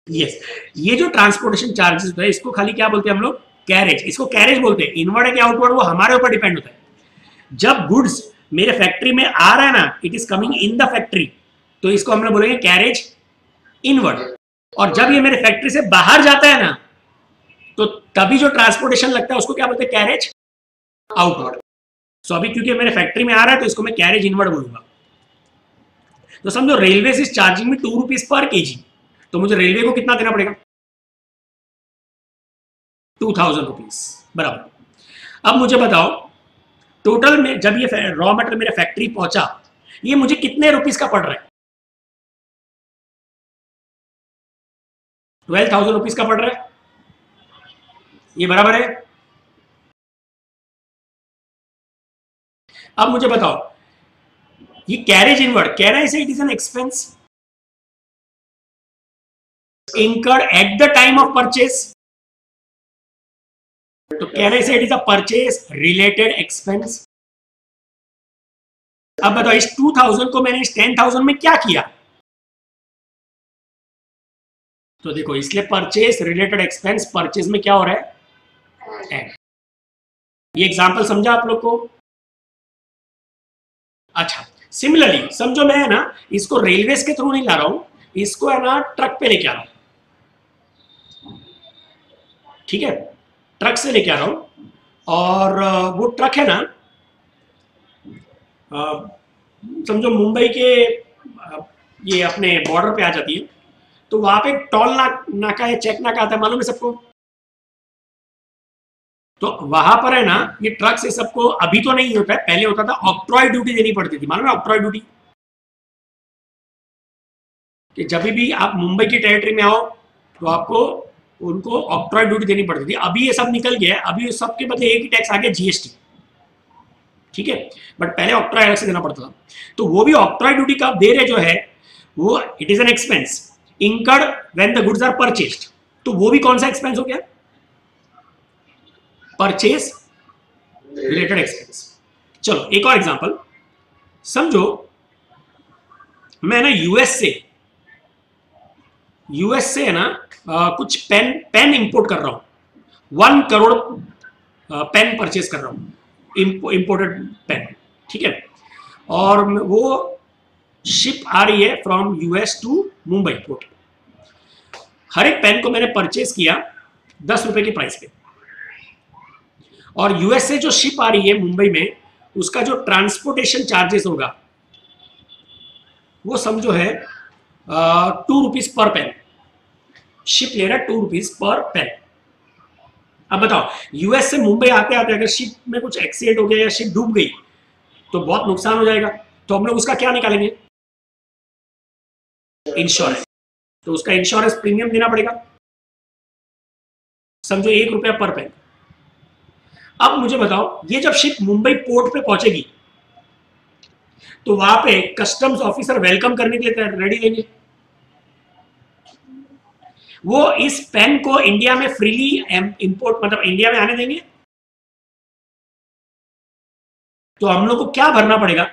यस, ये जो ट्रांसपोर्टेशन चार्जेस है इसको खाली क्या बोलते हैं हम लोग? कैरेज। इसको कैरेज बोलते हैं। इनवर्ड है कि आउटवर्ड वो हमारे ऊपर डिपेंड होता है। जब गुड्स मेरे फैक्ट्री में आ रहा है ना, it is coming in the factory, तो इसको हम लोग बोलेंगे कैरेज इनवर्ड। और जब ये मेरे फैक्ट्री से बाहर जाता है ना, तो तभी जो ट्रांसपोर्टेशन लगता है उसको क्या बोलते हैं? Carriage outward. सो अभी क्योंकि मेरे फैक्ट्री में आ रहा है तो इसको मैं कैरेज इनवर्ड बोलूंगा। तो समझो रेलवे इज चार्जिंग में 2 रुपीज पर केजी, तो मुझे रेलवे को कितना देना पड़ेगा? 2000 रुपीज बराबर। अब मुझे बताओ टोटल में जब ये रॉ मटेरियल मेरे फैक्ट्री पहुंचा, ये मुझे कितने रुपीज का पड़ रहा है? 12,000 रुपीज का पड़ रहा है। ये बराबर है। अब मुझे बताओ ये कैरेज इनवर्ड कह रहा है, इसे it is an expense incurred at the time of purchase, तो कह रहे हैं it is a purchase related expense. अब बताओ इस 2000 को मैंने इस 10,000 में क्या किया? तो देखो इसलिए परचेज रिलेटेड एक्सपेंस परचेज में क्या हो रहा है? ये एग्जांपल समझा आप लोग को? अच्छा, सिमिलरली समझो मैं है ना इसको रेलवेज के थ्रू नहीं ला रहा हूं, इसको है ना ट्रक पे लेके आ रहा हूं। ठीक है, ट्रक से लेके आ रहा हूं और वो ट्रक है ना समझो मुंबई के ये अपने बॉर्डर पे आ जाती है, तो वहां पे टोल नाका है, चेक नाका आता है, मालूम है सबको? तो वहां पर है ना ये ट्रक से सबको अभी तो नहीं होता है, पहले होता था, ऑक्ट्रॉय ड्यूटी देनी पड़ती थी। मालूम है ऑक्ट्रॉय ड्यूटी? कि जब भी आप मुंबई की टेरिटरी में आओ तो आपको उनको ऑक्ट्रॉय ड्यूटी देनी पड़ती थी। अभी ये सब निकल गया है, अभी सबके बदले एक ही टैक्स आ गया, जीएसटी। ठीक है, बट पहले ऑक्ट्रॉय अलग से देना पड़ता था। तो वो भी ऑक्ट्रॉय ड्यूटी का दे रहे जो है वो it is an expense incurred when the goods are purchased. तो वो भी कौन सा एक्सपेंस हो गया? Purchase related expense. चलो एक और एग्जांपल समझो, मैं ना यूएस से है ना कुछ पेन इंपोर्ट कर रहा हूं, 1 करोड़ पेन परचेज कर रहा हूं, इंपोर्टेड पेन। ठीक है, और वो शिप आ रही है from US to Mumbai port. हर एक पेन को मैंने परचेज किया 10 रुपए की प्राइस पे, और यूएस से जो शिप आ रही है मुंबई में उसका जो ट्रांसपोर्टेशन चार्जेस होगा वो समझो है 2 रुपीज पर पेन। शिप ले रहा है 2 रुपीज पर पेन। अब बताओ यूएस से मुंबई आते आते अगर शिप में कुछ एक्सीडेंट हो गया या शिप डूब गई तो बहुत नुकसान हो जाएगा, तो हम लोग उसका क्या निकालेंगे? इंश्योरेंस। तो उसका इंश्योरेंस प्रीमियम देना पड़ेगा, समझो 1 रुपया पर पेन। अब मुझे बताओ ये जब शिप मुंबई पोर्ट पे पहुंचेगी तो वहां पे कस्टम्स ऑफिसर वेलकम करने के लिए रेडी रहेंगे। वो इस पेन को इंडिया में फ्रीली इंपोर्ट मतलब इंडिया में आने देंगे? तो हम लोग को क्या भरना पड़ेगा?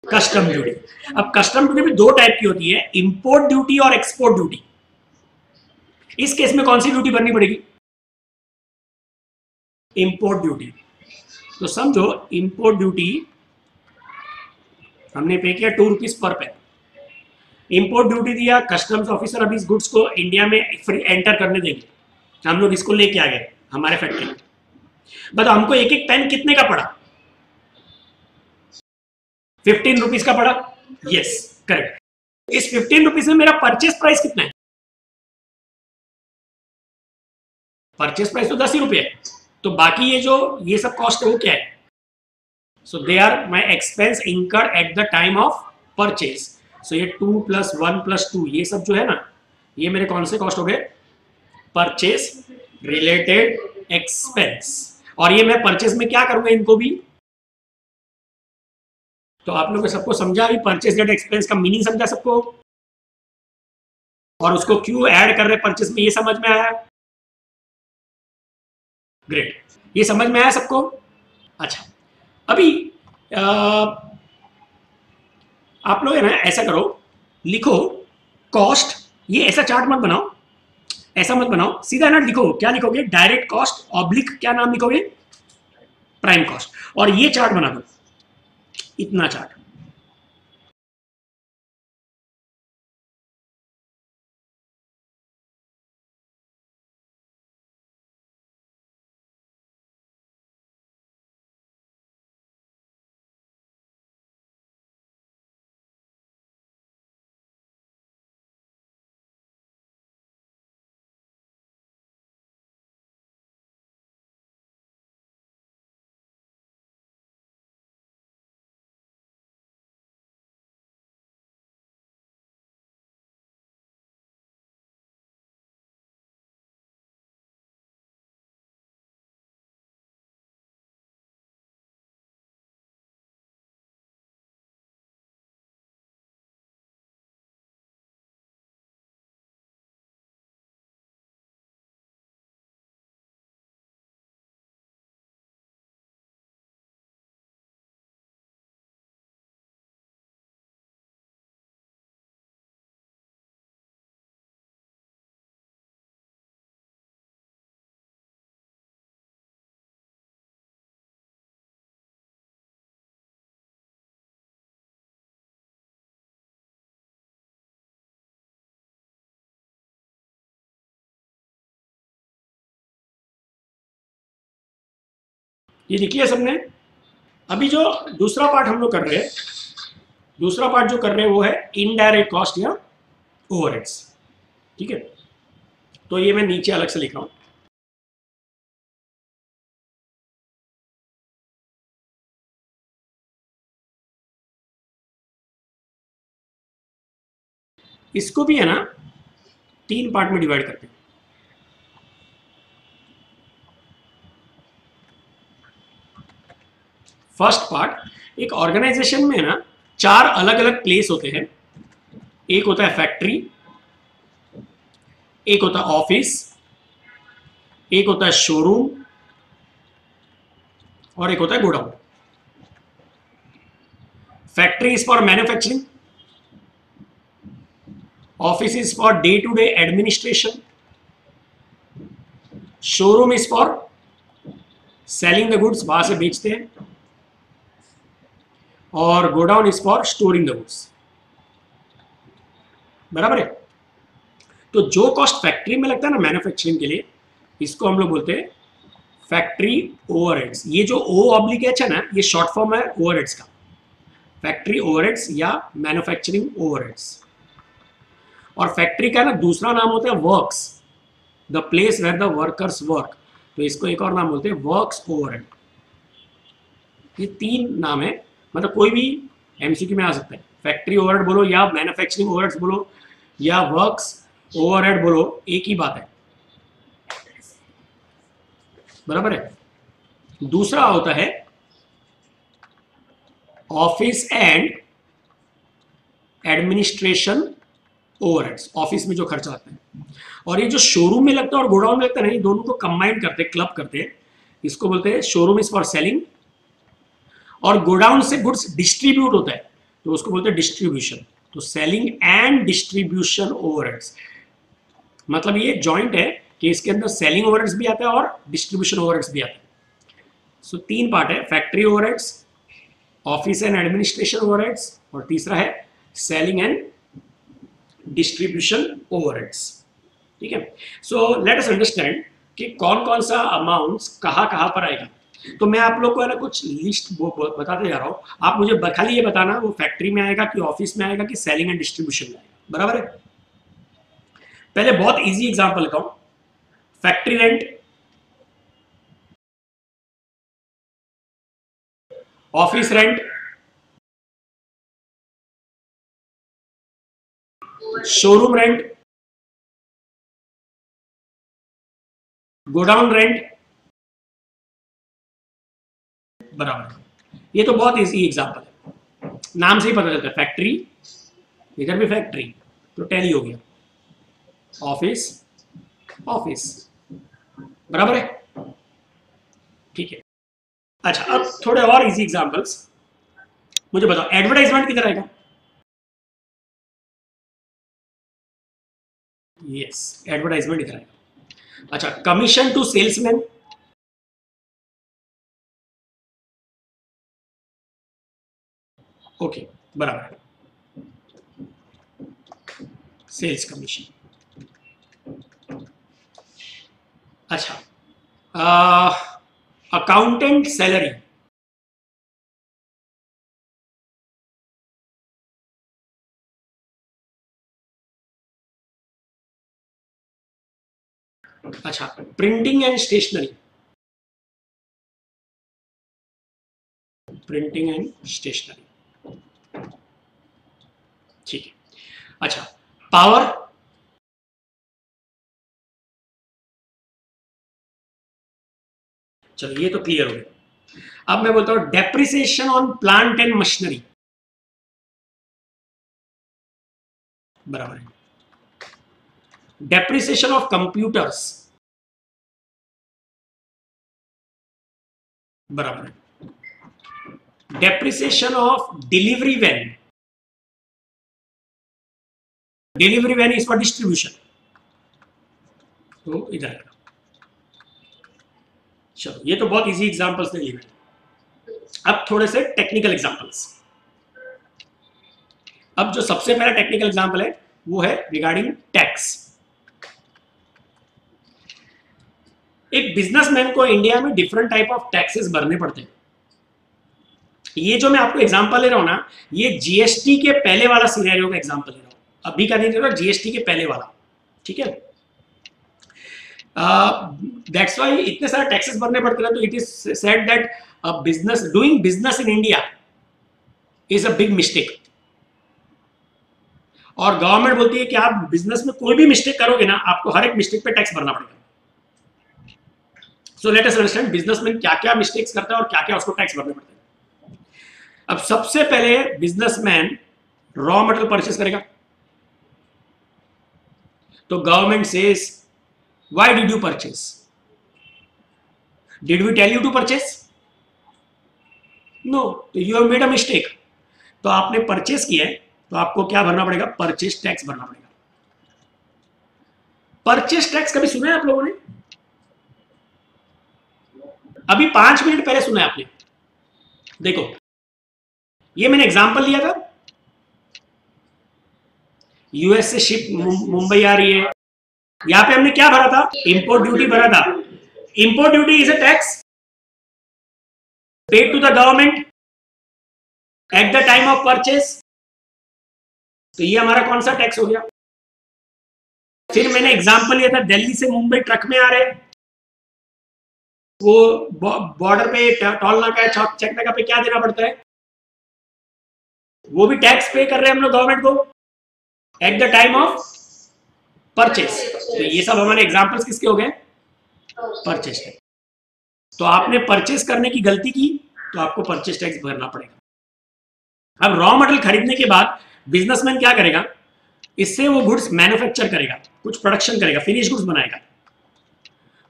Custom duty. अब कस्टम ड्यूटी भी 2 टाइप की होती है, इंपोर्ट ड्यूटी और एक्सपोर्ट ड्यूटी। इस केस में कौन सी ड्यूटी भरनी पड़ेगी? Import duty. तो समझो इंपोर्ट ड्यूटी हमने पे किया 2 रुपीज पर पेन, इंपोर्ट ड्यूटी दिया, कस्टम्स ऑफिसर अभी इस गुड्स को इंडिया में फ्री एंटर करने देंगे, हम लोग इसको लेके आ गए हमारे फैक्ट्री में। बताओ हमको एक एक पेन कितने का पड़ा? 15 रुपीज का पड़ा। Yes correct. इस 15 रुपीज में मेरा परचेस प्राइस कितना है? परचेस प्राइस तो 10 ही रुपये है, तो बाकी ये सब कॉस्ट है वो क्या है? So they are my expense incurred at the time of purchase. So ये 2 + 1 + 2 ये सब जो है ना ये मेरे कौन से कॉस्ट हो गए? Purchase related expense. और ये मैं परचेज में क्या करूंगा इनको भी? तो आप लोगों को सबको समझा, अभी परचेज रिलेटेड एक्सपेंस का मीनिंग समझा सबको? और उसको क्यों ऐड कर रहे परचेस में, ये समझ में आया? ग्रेट, ये समझ में आया सबको? अच्छा, अभी आप लोग है ना ऐसा करो, लिखो कॉस्ट, ये ऐसा चार्ट मत बनाओ, ऐसा मत बनाओ, सीधा ना लिखो, क्या लिखोगे? डायरेक्ट कॉस्ट ऑब्लिक क्या नाम लिखोगे? Prime cost. और ये चार्ट बना दो, इतना चार्ट। ये लिखिए सबने। अभी जो दूसरा पार्ट हम लोग कर रहे हैं, दूसरा पार्ट जो कर रहे हैं वो है इनडायरेक्ट कॉस्ट या ओवरहेड्स। ठीक है, तो ये मैं नीचे अलग से लिख रहा हूं। इसको भी है ना 3 पार्ट में डिवाइड करते हैं। फर्स्ट पार्ट, एक ऑर्गेनाइजेशन में ना 4 अलग अलग प्लेस होते हैं। एक होता है फैक्ट्री, एक होता है ऑफिस, एक होता है शोरूम, और एक होता है godown. Factory is for manufacturing, office is for day to day administration, showroom is for selling the goods, वहां से बेचते हैं, और godown is for storing the goods. बराबर है? तो जो कॉस्ट फैक्ट्री में लगता है ना मैन्युफैक्चरिंग के लिए, इसको हम लोग बोलते हैं फैक्ट्री ओवरहेड्स। ये जो ओ ऑब्लिक एच है ना, ये शॉर्ट फॉर्म है ओवरहेड्स का, फैक्ट्री ओवरहेड्स या मैन्युफैक्चरिंग ओवरहेड्स। और फैक्ट्री का ना दूसरा नाम होता है works, the place where the workers work, तो इसको एक और नाम बोलते हैं वर्क्स ओवरहेड। ये 3 नाम है, मतलब कोई भी एमसीक्यू में आ सकता है। फैक्ट्री ओवरहेड बोलो या मैन्युफैक्चरिंग ओवरहेड्स बोलो या वर्क्स ओवरहेड बोलो, एक ही बात है। बराबर है? दूसरा होता है office and administration overheads, office में जो खर्चा आता है। और ये जो शोरूम में लगता है और गोडाउन में लगता है ना, ये दोनों को कंबाइन करते हैं, क्लब करते हैं। इसको बोलते हैं शोरूम इज फॉर सेलिंग, और गोडाउन से गुड्स डिस्ट्रीब्यूट होता है तो उसको बोलते हैं डिस्ट्रीब्यूशन। तो सेलिंग एंड डिस्ट्रीब्यूशन ओवरहेड्स, मतलब ये जॉइंट है कि इसके अंदर सेलिंग ओवरहेड्स भी आता है और डिस्ट्रीब्यूशन ओवरहेड्स भी आता है। सो 3 पार्ट है, factory overheads, office and administration overheads, और तीसरा है सेलिंग एंड डिस्ट्रीब्यूशन ओवरहेड्स। ठीक है, सो लेट अस अंडरस्टैंड कि कौन कौन सा अमाउंट्स कहाँ कहाँ पर आएगा। तो मैं आप लोग को है ना कुछ लिस्ट बताते जा रहा हूँ, आप मुझे खाली ये बताना वो फैक्ट्री में आएगा कि ऑफिस में आएगा कि सेलिंग एंड डिस्ट्रीब्यूशन में आएगा। बराबर है? पहले बहुत इजी एग्जांपल बताऊं, factory rent, office rent, showroom rent, godown rent. बराबर, ये तो बहुत इजी एग्जांपल है, नाम से ही पता चलता है। फैक्ट्री, इधर भी फैक्ट्री, तो टैली हो गया। ऑफिस, ऑफिस, बराबर है, ठीक है। अच्छा, अब थोड़े और इजी एग्जांपल्स मुझे बताओ, एडवर्टाइजमेंट किधर आएगा? यस, एडवर्टाइजमेंट इधर आएगा। अच्छा, कमीशन टू सेल्समैन, ओके, बराबर, सेल्स कमीशन। अच्छा, अकाउंटेंट सैलरी, अच्छा, printing and stationery, printing and stationery, ठीक है। अच्छा, पावर, चलो ये तो क्लियर हो गया। अब मैं बोलता हूं depreciation on plant and machinery, बराबर है। डेप्रिसिएशन ऑफ कंप्यूटर्स, बराबर है। Depreciation of delivery van, delivery van is for distribution, तो इधर आएगा। चलो ये तो बहुत इजी एग्जांपल्स दे लिए। अब थोड़े से टेक्निकल एग्जांपल्स। अब जो सबसे पहला टेक्निकल एग्जांपल है वो है रिगार्डिंग टैक्स। एक बिजनेसमैन को इंडिया में डिफरेंट टाइप ऑफ टैक्सेस भरने पड़ते हैं। ये जो मैं आपको एग्जांपल ले रहा हूं ना, ये जीएसटी के पहले वाला सिनेरियो का एग्जांपल ले रहा हूं, अभी का नहीं ले रहा, जीएसटी के पहले वाला, ठीक है। दैट्स व्हाई इतने सारे टैक्सेस भरने पड़ते हैं। तो it is said that business doing business in India is a big mistake. और गवर्नमेंट बोलती है कि आप बिजनेस में कोई भी मिस्टेक करोगे ना, आपको हर एक मिस्टेक पे टैक्स भरना पड़ेगा। सो लेट अस अंडरस्टैंड बिजनेसमैन क्या क्या मिस्टेक्स करता है और क्या क्या उसको टैक्स भरने पड़ते हैं। अब सबसे पहले बिजनेसमैन रॉ मटेरियल परचेस करेगा, तो government says why did you purchase? Did we tell you to purchase? No, तो you have made a mistake. तो आपने परचेस किया है तो आपको क्या भरना पड़ेगा? परचेस टैक्स भरना पड़ेगा। परचेस टैक्स कभी सुना है आप लोगों ने? अभी 5 मिनट पहले सुना है आपने। देखो, ये मैंने एग्जांपल लिया था, यूएस से शिप मुंबई आ रही है, यहां पे हमने क्या भरा था? इंपोर्ट ड्यूटी भरा था। Import duty is a tax paid to the government at the time of purchase. तो ये हमारा कौन सा टैक्स हो गया? फिर मैंने एग्जांपल लिया था, दिल्ली से मुंबई ट्रक में आ रहे, वो बॉर्डर पे टोल नाका है, चेक नाका पे क्या देना पड़ता है? वो भी टैक्स पे कर रहे हैं हम लोग गवर्नमेंट को eight the time of purchase. तो ये सब हमारे एग्जांपल्स किसके हो गए? Purchase tax. तो आपने परचेस करने की गलती की तो आपको परचेस टैक्स भरना पड़ेगा। अब रॉ मटेरियल खरीदने के बाद बिजनेसमैन क्या करेगा? इससे वो गुड्स मैन्युफैक्चर करेगा, कुछ प्रोडक्शन करेगा, फिनिश गुड्स बनाएगा।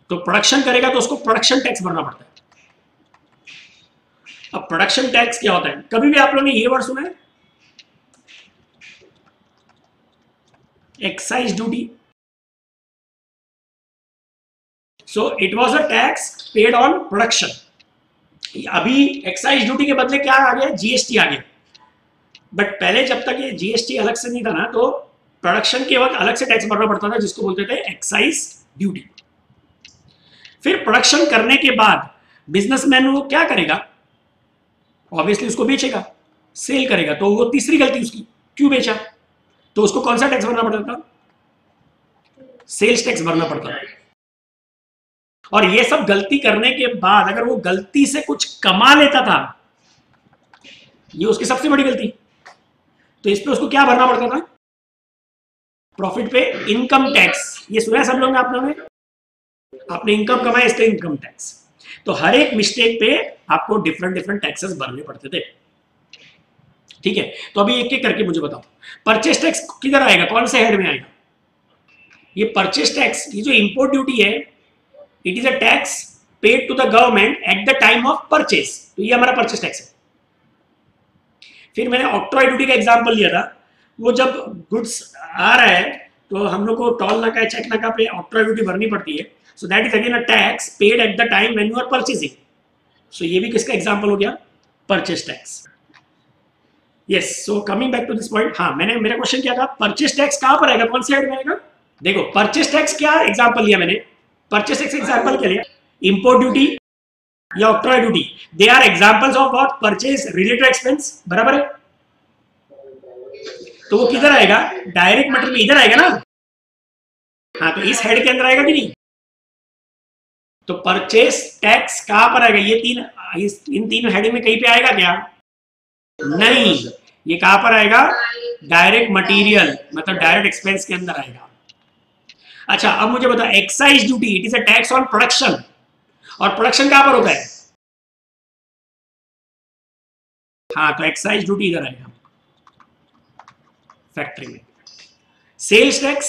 तो प्रोडक्शन करेगा तो उसको प्रोडक्शन टैक्स भरना पड़ता है। अब प्रोडक्शन टैक्स क्या होता है? कभी भी आप लोगों ने ये वर्ड सुना है? Excise duty. So it was a tax paid on production. अभी एक्साइज ड्यूटी के बदले क्या आ गया? जीएसटी आ गया। बट पहले जब तक ये जीएसटी अलग से नहीं था ना, तो प्रोडक्शन के वक्त अलग से टैक्स भरना पड़ता था, जिसको बोलते थे एक्साइज ड्यूटी। फिर प्रोडक्शन करने के बाद बिजनेसमैन वो क्या करेगा? ऑब्वियसली उसको बेचेगा, सेल करेगा। तो वो तीसरी गलती उसकी, क्यों बेचा? तो उसको कौन सा टैक्स भरना पड़ता था? सेल्स टैक्स भरना पड़ता था। और ये सब गलती करने के बाद अगर वो गलती से कुछ कमा लेता था, ये उसकी सबसे बड़ी गलती, तो इस पे उसको क्या भरना पड़ता था? प्रॉफिट पे इनकम टैक्स। ये सुना है सब लोगों ने? आप लोगों ने, आपने इनकम कमाया इसलिए इनकम टैक्स। तो हर एक मिस्टेक पे आपको डिफरेंट डिफरेंट टैक्सेस भरने पड़ते थे, ठीक है। तो अभी एक एक करके मुझे बताओ, परचेस टैक्स किधर आएगा? कौन से हेड में आएगा? ये परचेस टैक्स, ये जो इंपोर्ट ड्यूटी है, it is a tax paid to the government at the time of purchase, तो ये हमारा परचेस टैक्स है। फिर मैंने ऑक्ट्रॉय ड्यूटी का एग्जांपल लिया था, वो जब गुड्स आ रहा है तो हम लोग को टोल नाका, चेक नाका पे ऑक्ट्रॉय ड्यूटी भरनी पड़ती है, so that is again a tax paid at the time when you are purchasing. So ये भी किसका एग्जांपल हो गया, purchase tax. Yes, so coming back to this point, हाँ मैंने, मेरा क्वेश्चन क्या था, परचेस टैक्स कहां पर आएगा, कौन सी हेड में आएगा? देखो परचेस टैक्स क्या एग्जांपल लिया मैंने, परचेस टैक्स एग्जांपल क्या लिया, इंपोर्ट ड्यूटी या octroi duty, they are examples of what, purchase related expense, बराबर है? तो वो किधर आएगा, डायरेक्ट मटेरियल में इधर आएगा ना, हाँ तो इस हेड के अंदर आएगा कि नहीं? तो परचेस टैक्स कहां पर आएगा, ये तीन, इन तीन हेडिंग में कहीं पे आएगा क्या? नहीं, ये कहां पर आएगा, डायरेक्ट मटेरियल मतलब डायरेक्ट एक्सपेंस के अंदर आएगा। अच्छा अब मुझे बताओ, excise duty, it is a tax on production, और प्रोडक्शन कहां पर होता है? हाँ तो एक्साइज ड्यूटी इधर आएगा, फैक्ट्री में। Sales tax,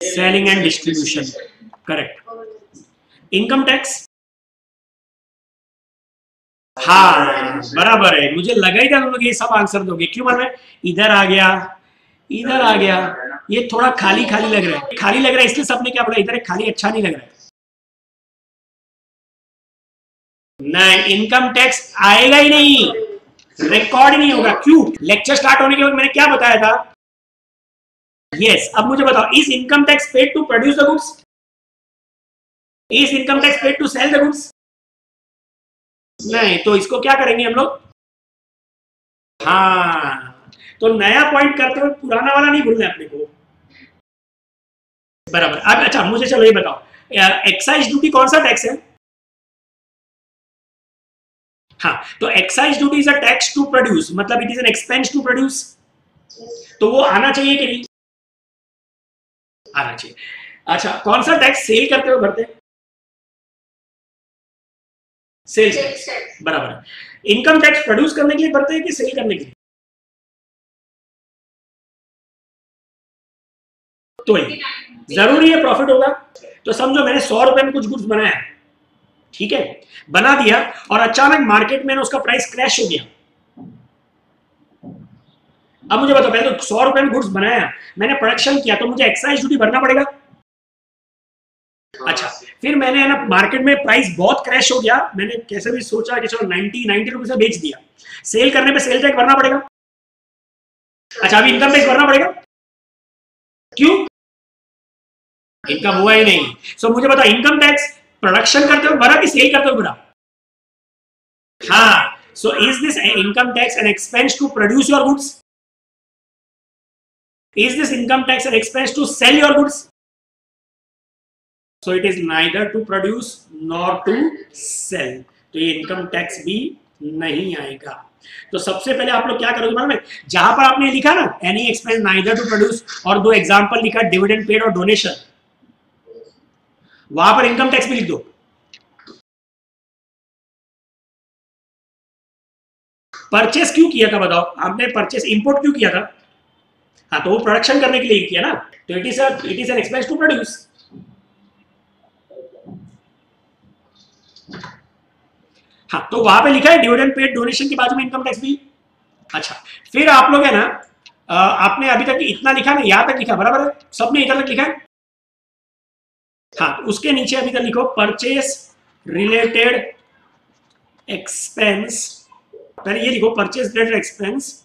selling and distribution, correct. Income tax, हाँ बराबर है, मुझे लगा ही था तुम लोग ये सब आंसर दोगे, क्यों मालूम है, इधर आ गया, इधर आ गया, ये थोड़ा खाली खाली लग रहा है, खाली लग रहा है इसलिए सबने क्या बोला, इधर एक खाली अच्छा नहीं लग रहा है। नहीं, इनकम टैक्स आएगा ही नहीं, रिकॉर्ड नहीं होगा, क्यों? लेक्चर स्टार्ट होने के वक्त मैंने क्या बताया था? यस, अब मुझे बताओ, is income tax paid to produce the goods, is income tax paid to sell the goods? नहीं, तो इसको क्या करेंगे हम लोग, हाँ तो नया पॉइंट करते हुए पुराना वाला नहीं भूलना है अपने को, बराबर। अब अच्छा मुझे चलो ये बताओ, एक्साइज ड्यूटी कौन सा टैक्स है? हाँ तो excise duty is a tax to produce, मतलब it is an expense to produce, तो वो आना चाहिए कि नहीं, आना चाहिए। अच्छा कौन सा टैक्स सेल करते हुए भरते हैं, सेल्स टैक्स, बराबर है। इनकम टैक्स प्रोड्यूस करने के लिए भरते हैं कि सेल करने के लिए? तो ही जरूरी है प्रॉफिट होगा, तो समझो मैंने 100 रुपए में कुछ गुड्स बनाया, ठीक है, बना दिया, और अचानक मार्केट में उसका प्राइस क्रैश हो गया। अब मुझे बताओ, पहले तो 100 रुपए में गुड्स बनाया, मैंने प्रोडक्शन किया, तो मुझे एक्साइज ड्यूटी भरना पड़ेगा। अच्छा फिर मैंने ना मार्केट में प्राइस बहुत क्रैश हो गया, मैंने कैसे भी सोचा कि चलो 90 रुपए से बेच दिया, सेल करने पे सेल टैक्स भरना पड़ेगा। अच्छा अभी इनकम टैक्स भरना पड़ेगा, क्यों? इनकम हुआ ही नहीं, सो मुझे बताओ इनकम टैक्स प्रोडक्शन करते हुए भरा कि सेल करते हुए भरा? हाँ, so is this income tax an expense to produce your goods? Is this income tax an expense to sell your goods? So it is neither to produce nor to sell. तो ये income tax भी नहीं आएगा। तो सबसे पहले आप लोग क्या करोगे मालूम है, जहां पर आपने लिखा ना any expense neither to produce, और दो एग्जांपल लिखा डिविडेंड पेड और डोनेशन, वहां पर इनकम टैक्स भी लिख दो। परचेस क्यों किया था बताओ, आपने परचेस इंपोर्ट क्यों किया था? हाँ तो वो प्रोडक्शन करने के लिए किया ना, तो it is an expense to produce. हाँ तो वहां पे लिखा है डिविडेंड पेड डोनेशन के बाजू में इनकम टैक्स भी। अच्छा फिर आप लोग है ना, आपने अभी तक इतना लिखा ना, यहां तक लिखा बराबर है, सबने इधर तक लिखा है। हाँ उसके नीचे अभी तक लिखो परचेस रिलेटेड एक्सपेंस, पहले ये लिखो purchase related expense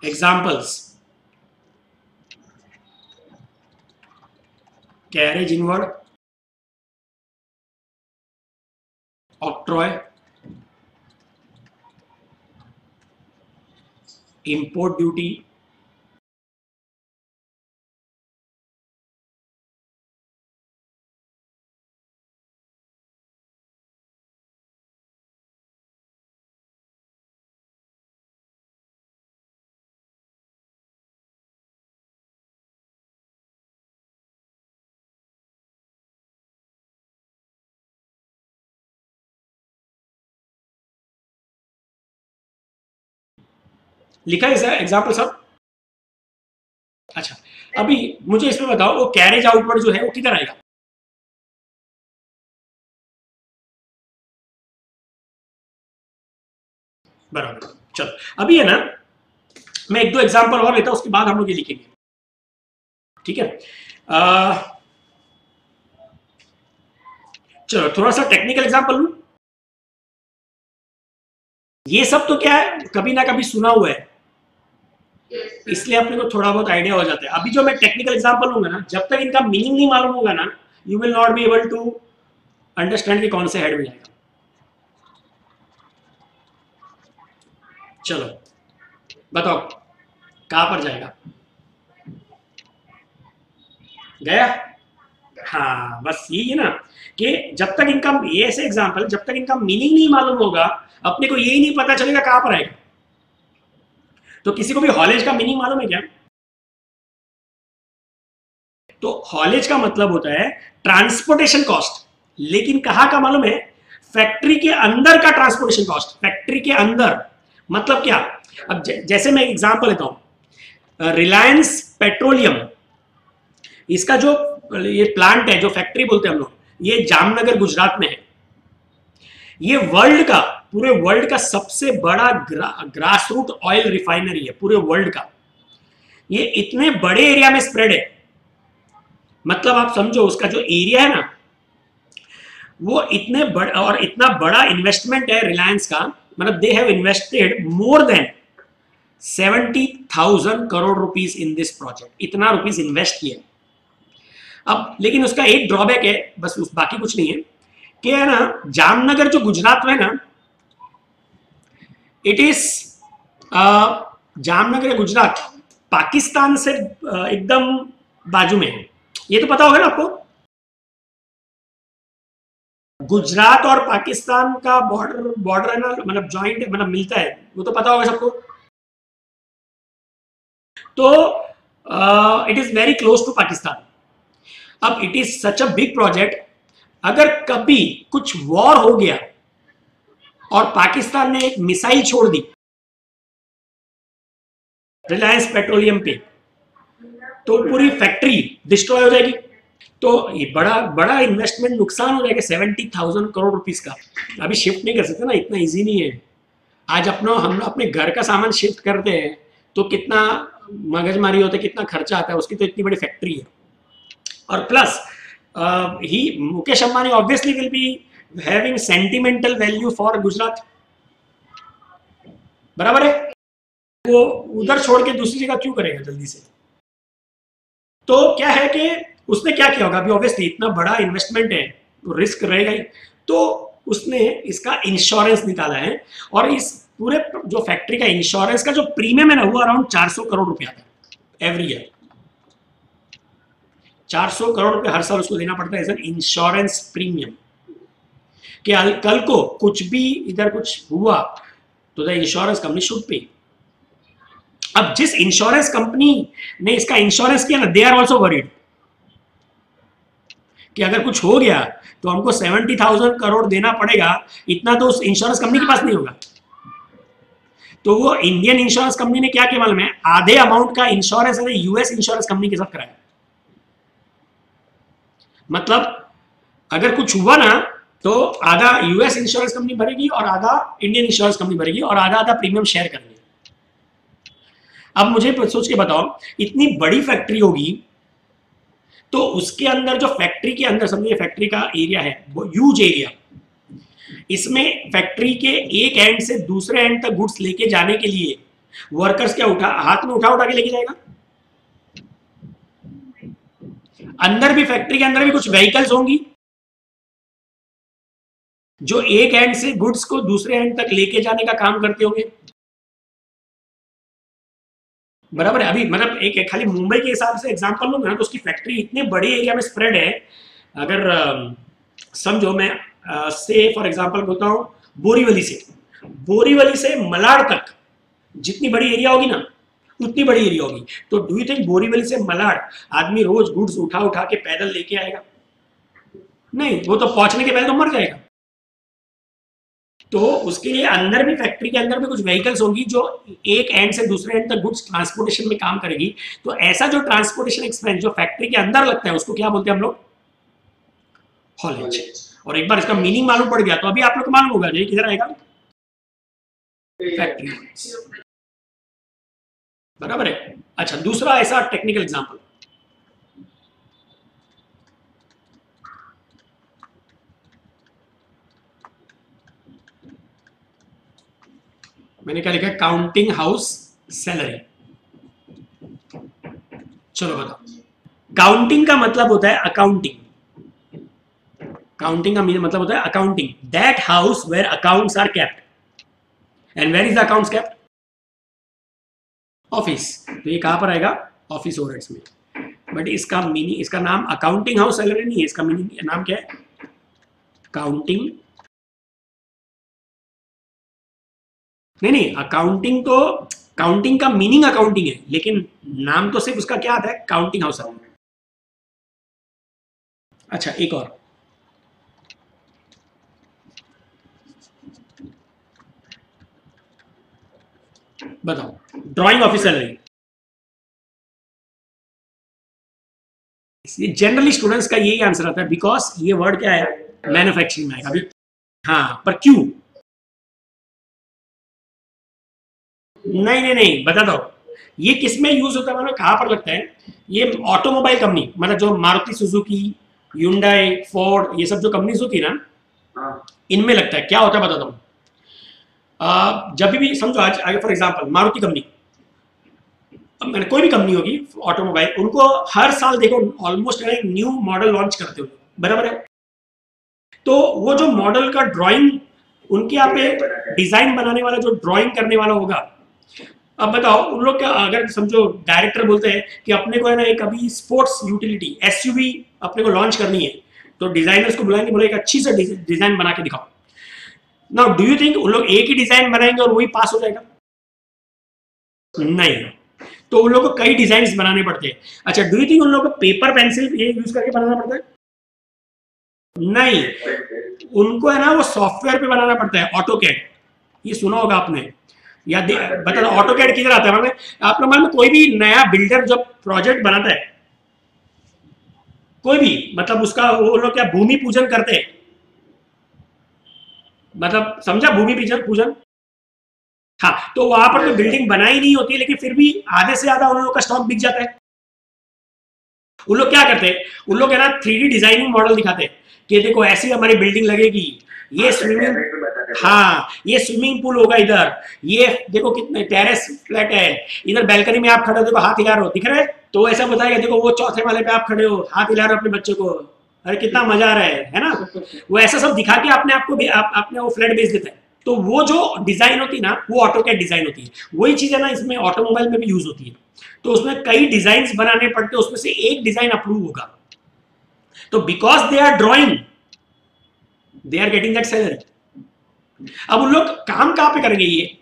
examples, carriage inward, octroi, import duty, लिखा है एग्जाम्पल सब? अच्छा, अभी मुझे इसमें बताओ वो कैरेज आउटवर्ड जो है वो किधर आएगा? बराबर। चलो अभी है ना, मैं एक दो एग्जांपल और लेता हूं, उसके बाद हम लोग ये लिखेंगे, ठीक है? चलो थोड़ा सा टेक्निकल एग्जांपल लूं। ये सब तो क्या है, कभी ना कभी सुना हुआ है, इसलिए अपने को थोड़ा बहुत आइडिया हो जाता है। अभी जो मैं टेक्निकल एग्जांपल लूंगा ना, जब तक इनका मीनिंग नहीं मालूम होगा ना, you will not be able to understand कि कौन से हेड में जाएगा। चलो बताओ कहां पर जाएगा? गया? हाँ बस यही है ना, कि जब तक इनका, ये ऐसे एग्जांपल, जब तक इनका मीनिंग नहीं मालूम होगा, अपने को यही नहीं पता चलेगा कहां पर आएगा। तो किसी को भी हॉलेज का मीनिंग मालूम है क्या? तो हॉलेज का मतलब होता है ट्रांसपोर्टेशन कॉस्ट, लेकिन कहां का मालूम है? फैक्ट्री के अंदर का ट्रांसपोर्टेशन कॉस्ट, फैक्ट्री के अंदर। मतलब क्या? अब जैसे मैं एग्जांपल लेता हूं, रिलायंस पेट्रोलियम, इसका जो ये प्लांट है, जो फैक्ट्री बोलते हैं हम लोग, ये जामनगर गुजरात में है। ये वर्ल्ड का, पूरे वर्ल्ड का सबसे बड़ा ग्रास रूट ऑयल रिफाइनरी है पूरे वर्ल्ड का। ये इतने बड़े एरिया में स्प्रेड है, मतलब आप समझो उसका जो एरिया है ना, वो इतने बड़ा, और इतना बड़ा इन्वेस्टमेंट है रिलायंस का, मतलब they have invested more than 70,000 crore rupees in this project, इतना रुपीस इन्वेस्ट किया। अब लेकिन उसका एक ड्रॉबैक है, बस उस बाकी कुछ नहीं है, कि है ना, जामनगर जो गुजरात में है ना, इट इज, जामनगर गुजरात पाकिस्तान से एकदम बाजू में है। ये तो पता होगा ना आपको, गुजरात और पाकिस्तान का बॉर्डर बॉर्डर है ना, मतलब जॉइंट, मतलब मिलता है, वो तो पता होगा सबको। तो it is very close to Pakistan. अब it is such a big project, अगर कभी कुछ वॉर हो गया और पाकिस्तान ने एक मिसाइल छोड़ दी रिलायंस पेट्रोलियम पे, तो पूरी फैक्ट्री डिस्ट्रॉय हो जाएगी। तो ये बड़ा बड़ा इन्वेस्टमेंट नुकसान हो जाएगा 70,000 करोड़ रुपीस का। अभी शिफ्ट नहीं कर सकते ना, इतना इजी नहीं है। आज अपना हम अपने घर का सामान शिफ्ट करते हैं तो कितना मगजमारी होता है, कितना खर्चा आता है, उसकी तो इतनी बड़ी फैक्ट्री है। और plus he Mukesh Ambani obviously will be having sentimental value for Gujarat, बराबर है? वो उधर छोड़ के दूसरी जगह क्यों करेगा जल्दी से? तो क्या है कि उसने क्या किया होगा, अभी ऑब्वियसली इतना बड़ा इन्वेस्टमेंट है तो रिस्क रहेगा ही, तो उसने इसका इंश्योरेंस निकाला है। और इस पूरे जो फैक्ट्री का इंश्योरेंस का जो प्रीमियम है ना, वो अराउंड 400 करोड़ रुपया था एवरी ईयर। 400 करोड़ रुपया हर साल उसको देना पड़ता है एज एन इंश्योरेंस प्रीमियम, कि कल को कुछ भी इधर कुछ हुआ तो the insurance company should pay. अब जिस इंश्योरेंस कंपनी ने इसका इंश्योरेंस किया ना, दे आर ऑल्सो वरीड कि अगर कुछ हो गया तो हमको 70,000 करोड़ देना पड़ेगा, इतना तो उस इंश्योरेंस कंपनी के पास नहीं होगा। तो वो इंडियन इंश्योरेंस कंपनी ने क्या किया मालूम है, आधे अमाउंट का इंश्योरेंस यूएस इंश्योरेंस कंपनी के साथ कराया। मतलब अगर कुछ हुआ ना, तो आधा यूएस इंश्योरेंस कंपनी भरेगी और आधा इंडियन इंश्योरेंस कंपनी भरेगी, और आधा आधा प्रीमियम शेयर करेंगे। अब मुझे सोच के बताओ, इतनी बड़ी फैक्ट्री होगी तो उसके अंदर, जो फैक्ट्री के अंदर समझिए फैक्ट्री का एरिया है वो ह्यूज एरिया, इसमें फैक्ट्री के एक एंड से दूसरे एंड तक गुड्स लेके जाने के लिए वर्कर्स क्या उठा हाथ में उठा के लेके जाएगा। अंदर भी, फैक्ट्री के अंदर भी कुछ व्हीकल्स होंगी जो एक एंड से गुड्स को दूसरे एंड तक लेके जाने का काम करते होंगे, बराबर है? अभी मतलब एक खाली मुंबई के हिसाब से एग्जांपल लूंगा ना, तो उसकी फैक्ट्री इतने बड़े एरिया में स्प्रेड है। अगर समझो मैं से फॉर एग्जांपल बोलता हूँ, बोरीवली से मलाड तक जितनी बड़ी एरिया होगी ना, उतनी बड़ी एरिया होगी। तो डू यू थिंक बोरीवली से मलाड आदमी रोज गुड्स उठा के पैदल लेके आएगा? नहीं, वो तो पहुंचने के पहले तो मर जाएगा। तो उसके लिए अंदर भी, फैक्ट्री के अंदर भी कुछ व्हीकल्स होंगी जो एक एंड से दूसरे एंड तक गुड्स ट्रांसपोर्टेशन में काम करेगी। तो ऐसा जो ट्रांसपोर्टेशन एक्सपेंस जो फैक्ट्री के अंदर लगता है उसको क्या बोलते हैं हम लोग? हॉलेज। और एक बार इसका मीनिंग मालूम पड़ गया तो अभी आप लोग को मालूम होगा ये किधर आएगा? फैक्ट्री। बराबर है। अच्छा, दूसरा ऐसा टेक्निकल एग्जांपल, मैंने क्या लिखा है? Counting house salary. चलो बताओ, काउंटिंग का मतलब होता है अकाउंटिंग। काउंटिंग का मतलब होता है accounting, that house where accounts are kept. And where is the accounts kept? Office. तो ये कहां पर आएगा? ऑफिस ओवरहेड्स में। बट इसका मीनिंग, इसका नाम अकाउंटिंग हाउस सैलरी नहीं है, इसका मीनिंग, नाम क्या है? काउंटिंग। नहीं, अकाउंटिंग तो, काउंटिंग का मीनिंग अकाउंटिंग है, लेकिन नाम तो सिर्फ उसका क्या आता है? Counting house. अच्छा, एक और, बताओ, ड्राइंग ऑफिस सैलरी। ये जनरली स्टूडेंट्स का यही आंसर आता है, बिकॉज ये वर्ड क्या है? मैन्युफैक्चरिंग में आएगा अभी। हाँ, पर क्यों? नहीं, बता दो, ये किस में यूज होता है, मतलब कहां पर लगता है? ये ऑटोमोबाइल कंपनी, मतलब जो मारुति सुजुकी, ह्युंडई, फोर्ड, ये सब जो कंपनीज होती है ना, इनमें लगता है। क्या होता है बताता हूँ। जब भी समझो, आज फॉर एग्जांपल मारुति कंपनी, मैंने कोई भी कंपनी होगी ऑटोमोबाइल, उनको हर साल देखो ऑलमोस्ट न्यू मॉडल लॉन्च करते हो, बराबर है? तो वो जो मॉडल का ड्राइंग, उनके यहाँ पे डिजाइन बनाने वाला जो ड्राइंग करने वाला होगा, अब बताओ उन लोग क्या, अगर समझो डायरेक्टर बोलते हैं कि अपने को है ना एक अभी स्पोर्ट्स यूटिलिटी एसयूवी अपने को लॉन्च करनी है, तो डिजाइनर्स को बुलाएंगे, बोले एक अच्छी से डिजाइन बना के दिखाओ। नाउ डू यू थिंक उन लोग एक ही डिजाइन बनाएंगे और वही पास हो जाएगा? नहीं, तो उन लोगों को कई डिजाइन बनाने पड़ते हैं। अच्छा, डू यू थिंक उन लोगों को पेपर पेंसिल ये यूज करके बनाना पड़ता है? नहीं, उनको है ना वो सॉफ्टवेयर पे बनाना पड़ता है, ऑटोकैड। ये सुना होगा आपने, या बता दो ऑटोकैड किधर आता है? मतलब आप लोग कोई भी नया बिल्डर जब प्रोजेक्ट बनाता है, कोई भी, मतलब उसका वो लोग क्या भूमि पूजन करते हैं, मतलब समझा भूमि पूजन? हाँ, तो वहां पर तो बिल्डिंग बनाई नहीं होती है, लेकिन फिर भी आधे से ज्यादा उन लोगों का स्टॉक बिक जाता है। उन लोग क्या करते हैं? उन लोग है ना 3D डिजाइनिंग मॉडल दिखाते हैं कि देखो ऐसी हमारी बिल्डिंग लगेगी, ये स्विमिंग, हाँ ये स्विमिंग पूल होगा इधर, ये देखो कितने टेरेस फ्लैट है, इधर बैल्कनी में आप खड़े हो, देखो हाथ हिला रहे हो, दिख रहा है? तो ऐसा बताएगा, देखो वो चौथे वाले पे आप खड़े हो, हाथ हिला रहे हो अपने बच्चे को, अरे कितना मजा आ रहा है ना? वो ऐसा सब दिखा के अपने आपको अपने वो फ्लैट बेच देता है। तो वो जो डिजाइन होती है ना, वो ऑटोकैड डिजाइन होती है। वही चीज है ना इसमें ऑटोमोबाइल में भी यूज होती है। तो उसमें कई डिजाइन बनाने पड़ते हैं, उसमें से एक डिजाइन अप्रूव होगा, तो because they are drawing, they are getting that salary. अब उन लोग काम कहां पे करेंगे? ये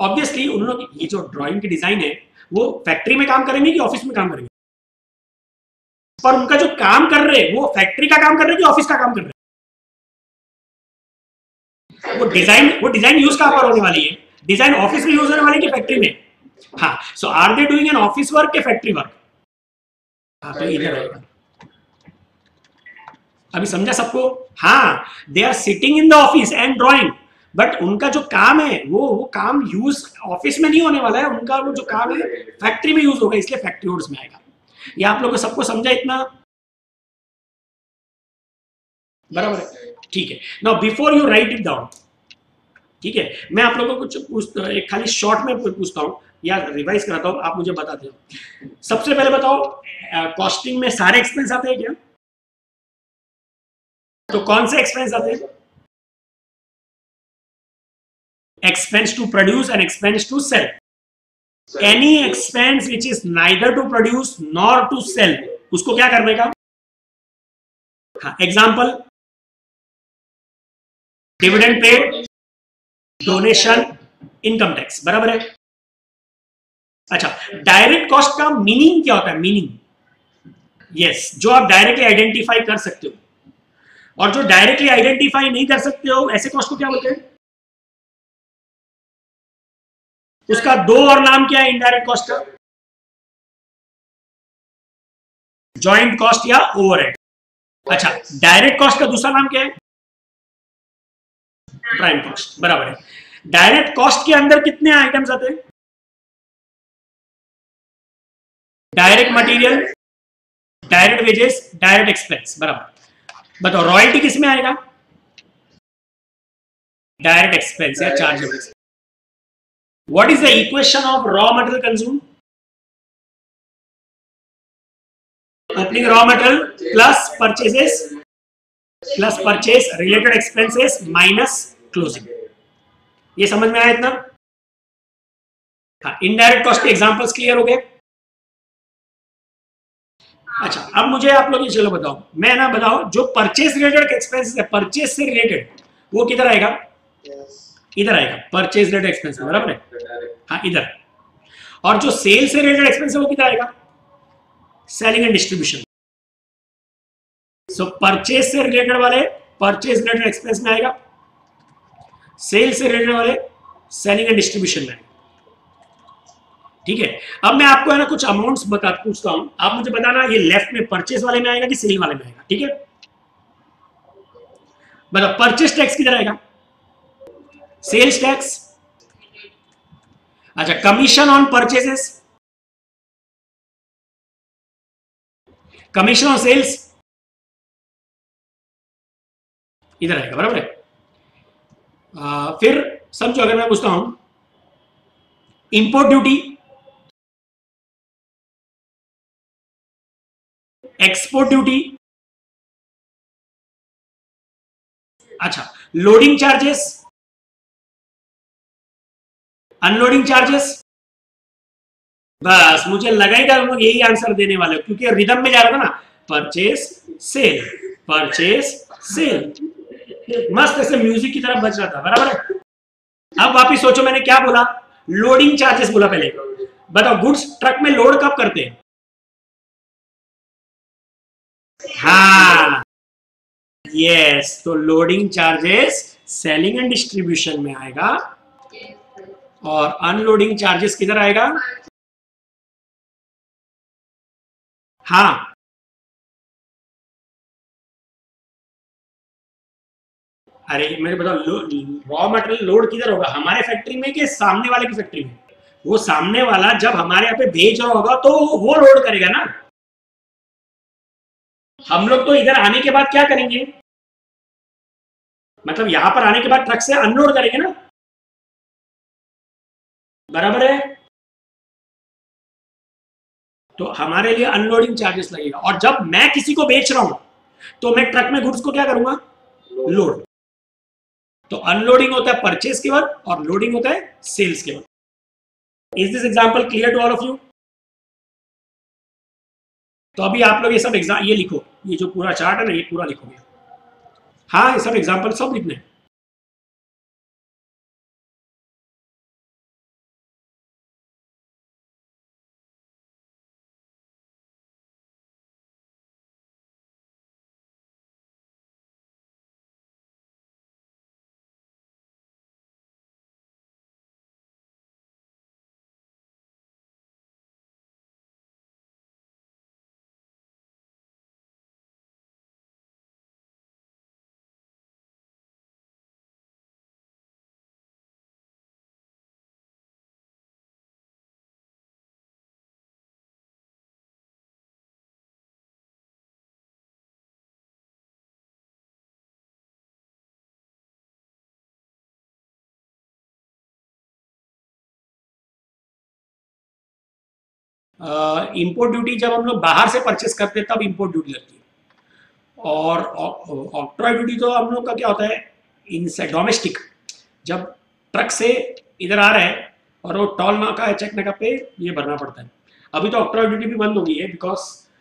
ऑब्वियसली उन लोग, ये जो ड्राइंग की डिजाइन है वो फैक्ट्री में काम करेंगे कि ऑफिस में काम करेंगे? पर उनका जो काम कर रहे हैं वो फैक्ट्री का काम कर रहे हैं कि ऑफिस का काम कर रहे हैं? वो डिजाइन यूज कहां पर होने वाली है? डिजाइन ऑफिस में यूज होने वाली है कि फैक्ट्री में? हाँ, so are they doing an office work के फैक्ट्री वर्क? हाँ, तो इधर आएगा। अभी समझा सबको? हाँ, they are sitting in the office and drawing, but उनका जो काम है वो काम यूज ऑफिस में नहीं होने वाला है, उनका वो जो काम है फैक्ट्री में यूज होगा, इसलिए फैक्ट्री वर्ड्स में आएगा। ये आप लोगों को सबको समझा इतना? बराबर है, ठीक है। Now before you right it down, ठीक है, मैं आप लोगों को कुछ एक खाली शॉर्ट में पूछता हूँ या रिवाइज कराता हूँ, आप मुझे बताते हो। सबसे पहले बताओ, कॉस्टिंग में सारे एक्सपेंस आते हैं क्या? तो कौन से एक्सपेंस आते हैं? Expense to produce and expense to sell. Any expense which is neither to produce nor to sell, उसको क्या करने का? हाँ, example, dividend paid, donation, income tax, बराबर है? अच्छा, डायरेक्ट कॉस्ट का मीनिंग क्या होता है? मीनिंग, यस, जो आप डायरेक्टली आइडेंटिफाई कर सकते हो, और जो डायरेक्टली आइडेंटिफाई नहीं कर सकते हो ऐसे कॉस्ट को क्या बोलते हैं? उसका दो और नाम क्या है इनडायरेक्ट कॉस्ट का? जॉइंट कॉस्ट या ओवरहेड। अच्छा, डायरेक्ट कॉस्ट का दूसरा नाम क्या है? प्राइम कॉस्ट, बराबर है। डायरेक्ट कॉस्ट के अंदर कितने आइटम्स आते हैं? Direct material, direct wages, direct expense, बराबर। बताओ रॉयल्टी किस में आएगा? डायरेक्ट एक्सपेंस या chargeable expense. What is the equation of raw material consume? Opening raw material plus purchases plus purchase related expenses minus closing. ये समझ में आया इतना? हाँ, इनडायरेक्ट कॉस्ट के एग्जांपल्स क्लियर हो गए? अच्छा, अब मुझे आप लोग ये चलो बताओ, मैं ना बताओ जो परचेज रिलेटेड एक्सपेंसेस है, परचेज से रिलेटेड, वो किधर आएगा? इधर आएगा, परचेज रिलेटेड एक्सपेंस, बराबर है? हाँ, इधर। और जो सेल से रिलेटेड एक्सपेंस है वो किधर आएगा? Selling and distribution. So purchase से रिलेटेड वाले परचेज रिलेटेड एक्सपेंस में आएगा, सेल से रिलेटेड वाले सेलिंग एंड डिस्ट्रीब्यूशन में। ठीक है, अब मैं आपको है ना कुछ अमाउंट्स पूछता हूं, आप मुझे बताना ये लेफ्ट में परचेज वाले में आएगा कि सेल वाले में आएगा। ठीक है, बताओ परचेज टैक्स किधर आएगा? Sales tax. अच्छा, commission on purchases, commission on sales इधर आएगा, बराबर है? फिर समझो अगर मैं पूछता हूं इंपोर्ट ड्यूटी, एक्सपोर्ट ड्यूटी, अच्छा लोडिंग चार्जेस, अनलोडिंग चार्जेस। बस मुझे लगा ही था तुम लोग यही आंसर देने वाले हो, क्योंकि रिदम में जा रहा था ना, परचेज सेल, परचेज सेल, मस्त ऐसे म्यूजिक की तरफ बज रहा था, बराबर है? अब वापिस सोचो मैंने क्या बोला, लोडिंग चार्जेस बोला पहले। बताओ गुड्स ट्रक में लोड कब करते हैं? हाँ, यस, तो loading charges selling and distribution में आएगा, और अनलोडिंग चार्जेस किधर आएगा? हाँ, अरे मेरे बताओ रॉ मटेरियल लोड किधर होगा, हमारे फैक्ट्री में कि सामने वाले की फैक्ट्री में? वो सामने वाला जब हमारे यहाँ पे भेज रहा होगा तो वो लोड करेगा ना। हम लोग तो इधर आने के बाद क्या करेंगे, मतलब यहां पर आने के बाद ट्रक से अनलोड करेंगे ना, बराबर है? तो हमारे लिए अनलोडिंग चार्जेस लगेगा, और जब मैं किसी को बेच रहा हूं तो मैं ट्रक में गुड्स को क्या करूंगा? लोड। तो अनलोडिंग होता है परचेज के बाद और लोडिंग होता है सेल्स के बाद। Is this example clear to all of you? तो अभी आप लोग ये सब एग्जाम ये लिखो, ये जो पूरा चार्ट है ना ये पूरा लिखोगे। हाँ, ये सब एग्जांपल सब लिखने हैं। इंपोर्ट ड्यूटी जब हम लोग बाहर से परचेस करते हैं तब इंपोर्ट ड्यूटी लगती है, और ऑक्ट्रॉय ड्यूटी तो हम लोग का क्या होता है, इनसे डोमेस्टिक, जब ट्रक से इधर आ रहा है और वो टोल नाका है, चेक नाका पे ये भरना पड़ता है। अभी तो ऑक्ट्रॉय ड्यूटी भी बंद हो गई है, बिकॉज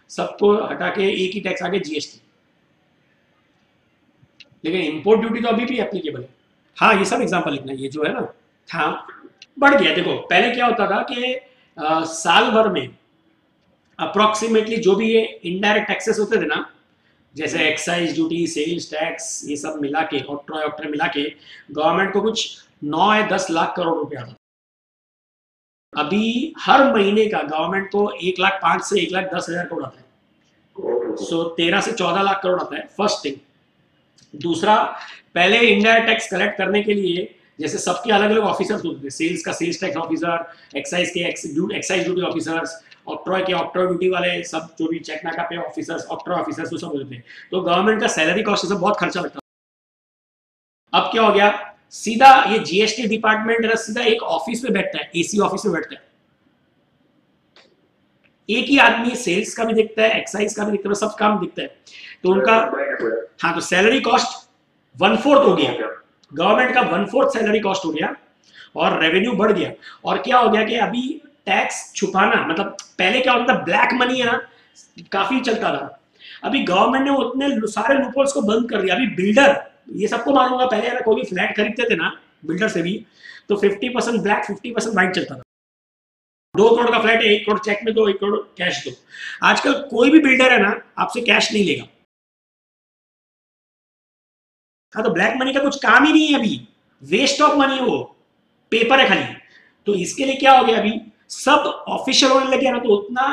सबको हटा के एक ही टैक्स आ गया, जीएसटी। लेकिन इंपोर्ट ड्यूटी तो अभी भी एप्लीकेबल है। हाँ, ये सब एग्जाम्पल लिखना, ये जो है ना, हाँ बढ़ गया। देखो पहले क्या होता था कि साल भर में अप्रोक्सीमेटली जो भी ये इनडायरेक्ट टैक्सेस होते थे ना, जैसे एक्साइज ड्यूटी, सेल्स टैक्स, ये सब मिला के ऑक्ट्रॉय मिला के गवर्नमेंट को कुछ 9 या 10 लाख करोड़ रुपया आता था। अभी हर महीने का गवर्नमेंट को 1,05,000 से 1,10,000 करोड़ आता है। सो 13 से 14 लाख करोड़ आता है, फर्स्ट थिंग। दूसरा, पहले इंडिया टैक्स कलेक्ट करने के लिए जैसे सबके अलग अलग ऑफिसर्स होते थे, सेल्स का सेल्स टैक्स ऑफिसर, एक्साइज के एक्साइज ड्यूटी ऑफिसर्स, ऑक्ट्रॉय के ऑक्ट्रॉय ड्यूटी वाले, सब जो भी चेक नाका पे ऑफिसर्स, ऑक्ट्रॉय ऑफिसर्स, वो सब होते थे। तो गवर्नमेंट का सैलरी कॉस्ट से बहुत खर्चा लगता था। अब क्या हो गया, सीधा ये जीएसटी डिपार्टमेंट है, सीधा एक ऑफिस में बैठता है, एसी ऑफिस में बैठता है। एक ही आदमी सेल्स का भी देखता है, एक्साइज का भी देखता है, सब काम दिखता है। तो उनका, हाँ, तो सैलरी कॉस्ट 1/4 हो गया, गवर्नमेंट का 1/4 सैलरी कॉस्ट हो गया, और रेवेन्यू बढ़ गया। और क्या हो गया कि अभी टैक्स छुपाना, मतलब पहले क्या होता था, ब्लैक मनी है ना, काफी चलता था। अभी गवर्नमेंट ने उतने सारे लूपहोल्स को बंद कर दिया। अभी बिल्डर, ये सबको मालूम होगा, पहले अगर कोई भी फ्लैट खरीदते थे ना बिल्डर से भी, तो 50% ब्लैक 50% व्हाइट चलता था। 2 करोड़ का फ्लैट है, 1 करोड़ चेक में दो, 1 करोड़ कैश दो। आजकल कोई भी बिल्डर है ना, आपसे कैश नहीं लेगा। हाँ, तो ब्लैक मनी का कुछ काम ही नहीं है अभी, वेस्ट ऑफ मनी है वो, पेपर है खाली। तो इसके लिए क्या हो गया, अभी सब ऑफिशियल होने लगे ना, तो उतना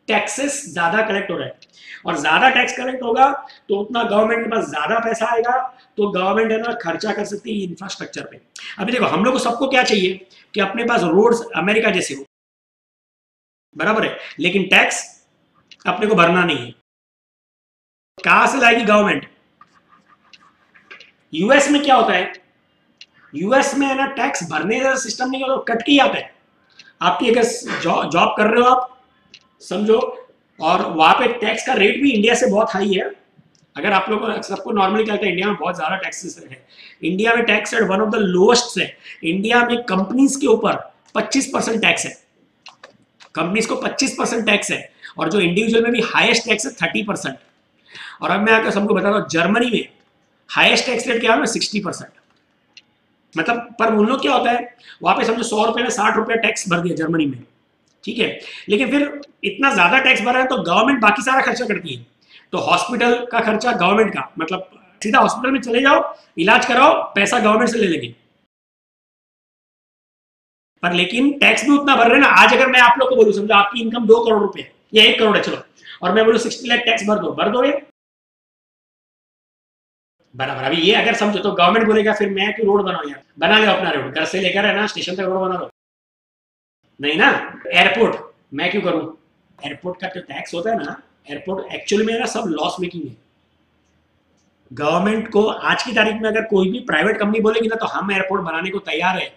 टैक्सेस ज्यादा कलेक्ट हो रहा है, और ज्यादा टैक्स कलेक्ट होगा तो उतना गवर्नमेंट के पास ज्यादा पैसा आएगा, तो गवर्नमेंट है ना खर्चा कर सकती है इंफ्रास्ट्रक्चर पे। अभी देखो, हम लोग को सबको क्या चाहिए कि अपने पास रोड्स अमेरिका जैसे हो, बराबर है, लेकिन टैक्स अपने को भरना नहीं है। कहां से लाएगी गवर्नमेंट? यूएस में क्या होता है, यूएस में है ना टैक्स भरने का सिस्टम नहीं होता, कट के ही आता है। आपकी अगर जॉब कर रहे हो आप, समझो, और वहां पे टैक्स का रेट भी इंडिया से बहुत हाई है। अगर आप लोग को, सबको नॉर्मली क्या लगता है, इंडिया में बहुत ज्यादा टैक्सेस है। इंडिया में tax rate one of the lowest है। इंडिया में कंपनीज के ऊपर 25% टैक्स है, कंपनीज को 25% टैक्स है, और जो इंडिविजुअल में भी हाईएस्ट टैक्स है 30%। और अब मैं आकर सबको बता रहा हूँ, जर्मनी में हाईएस्ट टैक्स रेट क्या है, 60%। मतलब पर उन लोग क्या होता है, वहां पे समझो 100 रुपए में 60 रुपया टैक्स भर दिया जर्मनी में, ठीक है। लेकिन फिर इतना ज्यादा टैक्स भर रहा है तो गवर्नमेंट बाकी सारा खर्चा करती है। तो हॉस्पिटल का खर्चा गवर्नमेंट का, मतलब सीधा हॉस्पिटल में चले जाओ, इलाज कराओ, पैसा गवर्नमेंट से ले लेंगे। पर लेकिन टैक्स भी उतना भर रहे हैं ना। आज अगर मैं आप लोग को बोलूं, समझो आपकी इनकम 2 करोड़ रुपए है या 1 करोड़ है, चलो, और मैं बोलूं 60 लाख टैक्स भर दो ये, बराबर। अभी ये अगर समझो तो गवर्नमेंट बोलेगा फिर मैं क्यों रोड बनाऊं यार, बना लो अपना रोड, घर से लेकर है ना स्टेशन तक रोड बना लो। नहीं ना, एयरपोर्ट मैं क्यों करूं? एयरपोर्ट का जो टैक्स होता है ना, एयरपोर्ट एक्चुअली में ना सब लॉस मेकिंग है। गवर्नमेंट को आज की तारीख में अगर कोई भी प्राइवेट कंपनी बोलेगी ना तो हम एयरपोर्ट बनाने को तैयार है,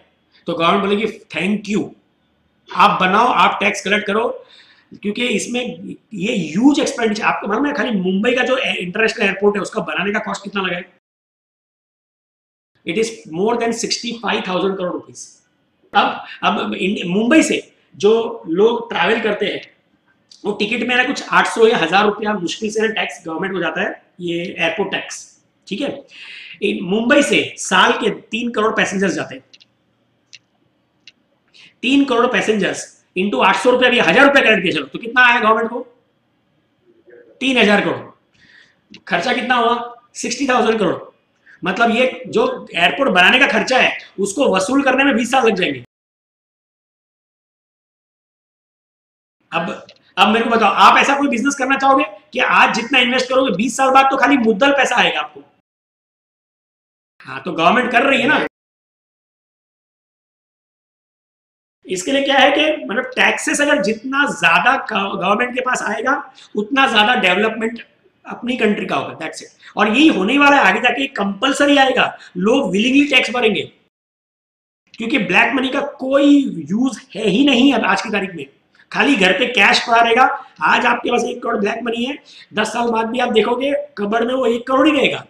तो गवर्नमेंट बोलेगी थैंक यू, आप बनाओ, आप टैक्स कलेक्ट करो। क्योंकि इसमें ये ह्यूज एक्सपेंडिचर, आपको मालूम है खाली मुंबई का जो इंटरनेशनल एयरपोर्ट है उसका बनाने का कॉस्ट कितना लगा है? It is more than 65,000 crore rupees. अब मुंबई से जो लोग ट्रैवल करते हैं, वो टिकट में ना कुछ 800 या 1,000 रुपया मुश्किल से टैक्स गवर्नमेंट हो जाता है, ये एयरपोर्ट टैक्स, ठीक है। मुंबई से साल के 3 करोड़ पैसेंजर्स जाते हैं, 3 करोड़ पैसेंजर्स इंटू 800 रुपया भी 1,000 रुपया करेक्ट दिया, चलो तो कितना आया गवर्नमेंट को? 3,000 करोड़। खर्चा कितना हुआ? 60,000 करोड़। मतलब ये जो एयरपोर्ट बनाने का खर्चा है उसको वसूल करने में 20 साल लग जाएंगे। अब अब मेरे को बताओ, आप ऐसा कोई बिजनेस करना चाहोगे कि आज जितना इन्वेस्ट करोगे 20 साल बाद तो खाली मुद्दल पैसा आएगा आपको? हाँ, तो गवर्नमेंट कर रही है ना। इसके लिए क्या है कि मतलब टैक्सेस अगर जितना ज्यादा गवर्नमेंट के पास आएगा उतना ज्यादा डेवलपमेंट अपनी कंट्री का होगा, दैट्स इट। और यही होने वाला है आगे जाके, कंपलसरी आएगा, लोग विलिंगली टैक्स भरेंगे, क्योंकि ब्लैक मनी का कोई यूज है ही नहीं अब आज की तारीख में। खाली घर पे कैश पड़ा रहेगा। आज आपके पास 1 करोड़ ब्लैक मनी है, 10 साल बाद भी आप देखोगे कबड़ में वो 1 करोड़ ही रहेगा,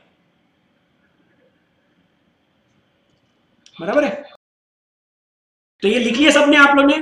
बराबर है। तो ये लिख लिया सबने आप लोग ने?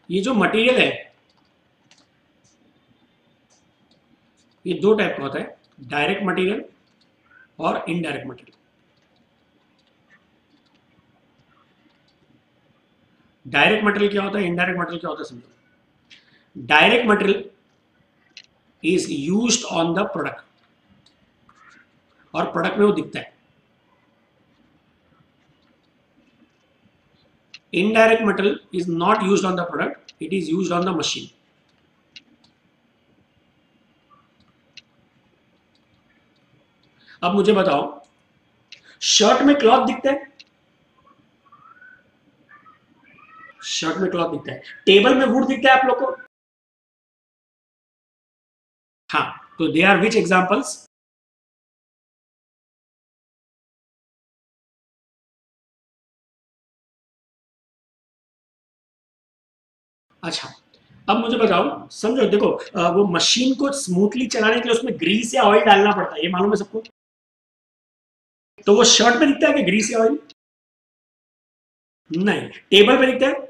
ये जो मटेरियल है ये दो टाइप का होता है, डायरेक्ट मटेरियल और इनडायरेक्ट मटेरियल। डायरेक्ट मटेरियल क्या होता है, इनडायरेक्ट मटेरियल क्या होता है समझो। Direct material is used on the product, और प्रोडक्ट में वो दिखता है। Indirect material is not used on the product, it is used on the machine. अब मुझे बताओ, शर्ट में क्लॉथ दिखता है, शर्ट में क्लॉथ दिखता है, टेबल में वुड दिखता है आप लोग को? हाँ, तो दे आर विच एग्जांपल्स? अच्छा, अब मुझे बताओ, समझो, देखो वो मशीन को स्मूथली चलाने के लिए उसमें ग्रीस या ऑयल डालना पड़ता है, ये मालूम है सबको। तो वो शर्ट में दिखता है कि ग्रीस या ऑयल? नहीं। टेबल पे दिखता है?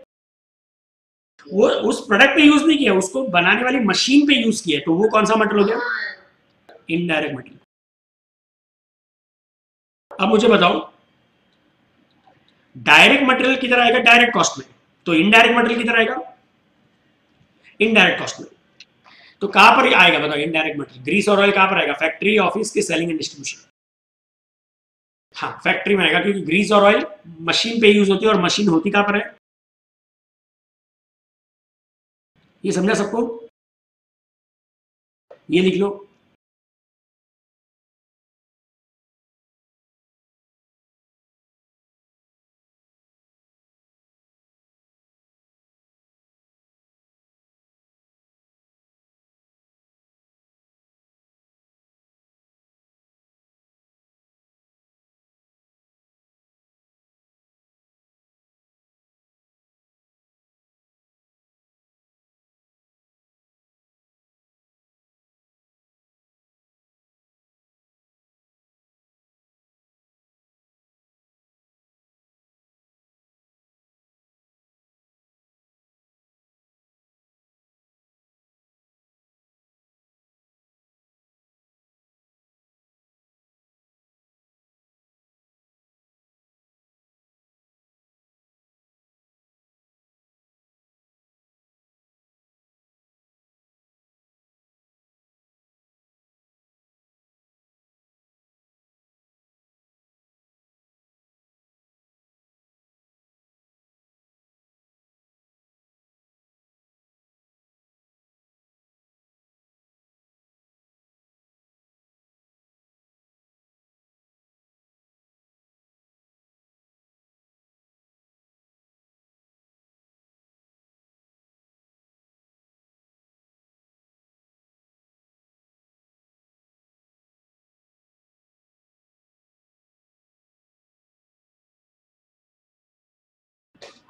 वो उस प्रोडक्ट पे यूज नहीं किया, उसको बनाने वाली मशीन पे यूज किया, तो वो कौन सा मटेरियल हो गया? Indirect material. अब मुझे बताओ, डायरेक्ट मटेरियल किधर आएगा? डायरेक्ट कॉस्ट में। तो इनडायरेक्ट मटेरियल किधर आएगा? इनडायरेक्ट कॉस्ट में। तो कहां पर आएगा बताओ इनडायरेक्ट मटेरियल? ग्रीस और ऑयल कहां पर आएगा? फैक्ट्री, ऑफिस के सेलिंग एंड डिस्ट्रीब्यूशन। हाँ, फैक्ट्री में आएगा, क्योंकि ग्रीस और ऑयल मशीन पे यूज होती है, और मशीन होती कहां पर है? ये समझा सबको? ये लिख लो।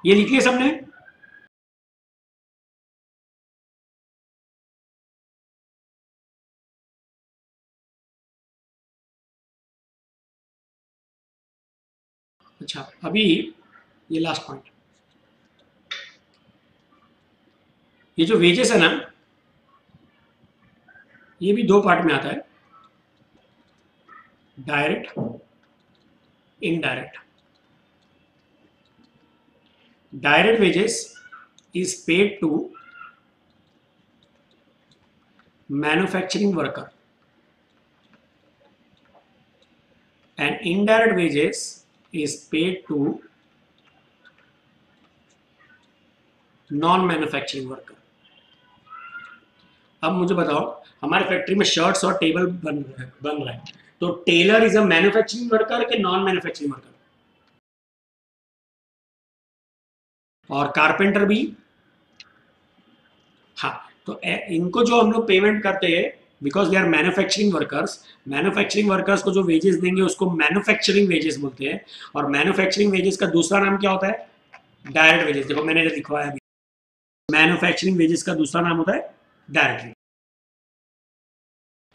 ये लिख लिया सबने? अच्छा, अभी ये लास्ट पॉइंट, ये जो वेजेस है ना, ये भी दो पार्ट में आता है, direct, indirect. Direct wages is paid to manufacturing worker, and indirect wages is paid to non manufacturing worker। अब मुझे बताओ, हमारे फैक्ट्री में शर्ट्स और टेबल बन रहा है, तो tailor is a manufacturing worker के नॉन मैन्युफैक्चरिंग वर्कर? और कारपेंटर भी? हाँ, तो इनको जो हम लोग पेमेंट करते हैं, because they are manufacturing workers को जो वेजेस देंगे उसको मैन्युफैक्चरिंग वेजेस बोलते हैं। और मैन्युफैक्चरिंग वेजेस का दूसरा नाम क्या होता है? Direct wages. देखो मैंने लिखवाया अभी, मैन्युफैक्चरिंग वेजेस का दूसरा नाम होता है डायरेक्ट।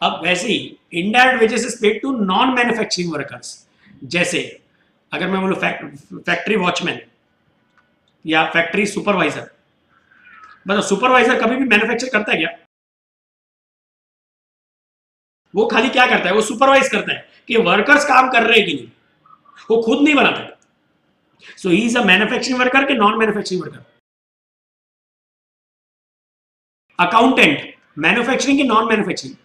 अब वैसे ही indirect wages is paid to non manufacturing workers. जैसे अगर मैं बोलूं फैक्ट्री वॉचमैन या फैक्ट्री सुपरवाइजर, मतलब सुपरवाइजर कभी भी मैन्युफैक्चर करता है क्या? वो खाली क्या करता है, वो सुपरवाइज करता है कि वर्कर्स काम कर रहे हैं कि नहीं, वो खुद नहीं बनाता। So he is a manufacturing worker के non manufacturing worker? Accountant manufacturing की नॉन मैन्युफैक्चरिंग?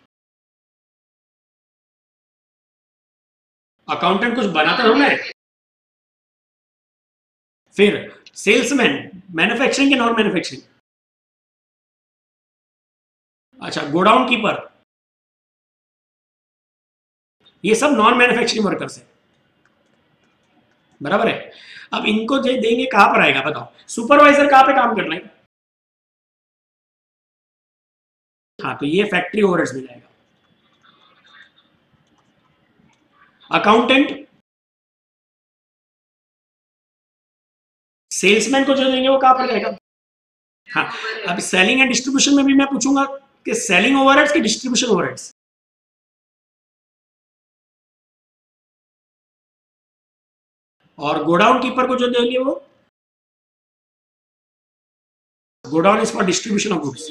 अकाउंटेंट कुछ बनाता थोड़ा है। फिर सेल्समैन मैन्युफैक्चरिंग के नॉन मैन्युफैक्चरिंग? अच्छा, गोडाउन कीपर, ये सब नॉन मैन्युफैक्चरिंग वर्कर्स है, बराबर है। अब इनको देंगे कहां पर आएगा बताओ, सुपरवाइजर कहां पे काम कर रहे हैं? हाँ, तो ये फैक्ट्री ओवरहेड्स में जाएगा। अकाउंटेंट, सेल्समैन को जो देंगे वो कहां पर जाएगा? हाँ, अब सेलिंग एंड डिस्ट्रीब्यूशन में भी मैं पूछूंगा कि सेलिंग ओवरहेड्स की डिस्ट्रीब्यूशन ओवरहेड्स? और गोडाउन कीपर को जो देंगे वो godown is for distribution of goods.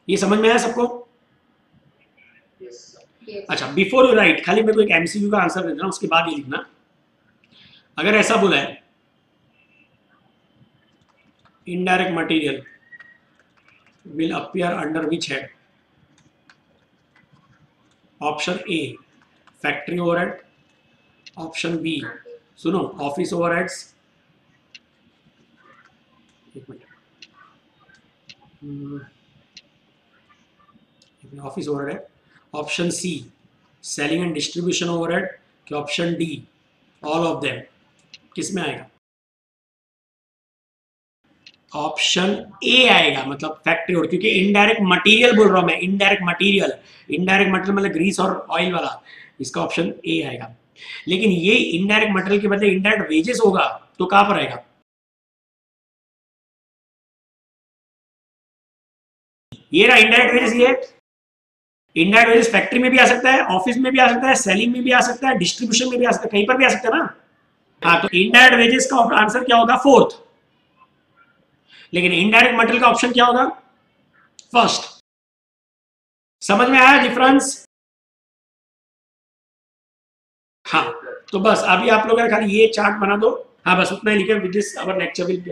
ये समझ में आया सबको? अच्छा, बिफोर यू राइट खाली मेरे को एक एमसीक्यू का आंसर देना, उसके बाद ये लिखना। अगर ऐसा बोला है indirect material will appear under which head? Option A factory overhead, option B सुनो ऑफिस ओवरहेड्स, एक मिनट, ऑफिस ओवरहेड है, option C selling and distribution overhead, कि option D all of them? किस में आएगा? ऑप्शन ए आएगा, मतलब factory overhead, क्योंकि इनडायरेक्ट मटेरियल बोल रहा हूं मैं, इनडायरेक्ट मटेरियल, इनडायरेक्ट मटेरियल मतलब ग्रीस और ऑयल वाला, इसका ऑप्शन ए आएगा। लेकिन ये इनडायरेक्ट मटेरियल के बदले इनडायरेक्ट वेजेस होगा तो कहां पर आएगा? ये रहा इनडायरेक्ट वेजेस, ये इनडायरेक्ट वेजेस फैक्ट्री में भी आ सकता है, ऑफिस में भी आ सकता है, सेलिंग में भी आ सकता है, डिस्ट्रीब्यूशन में भी आ सकता है, कहीं पर भी आ सकता है ना। हाँ, तो इनडायरेक्ट वेजेस का आंसर क्या होगा? फोर्थ। लेकिन इनडायरेक्ट मटेरियल का ऑप्शन क्या होगा? फर्स्ट। समझ में आया डिफरेंस? हाँ, तो बस अभी आप लोग खाली ये चार्ट बना दो। हाँ, बस उतना ही लिखे, with this our lecture will B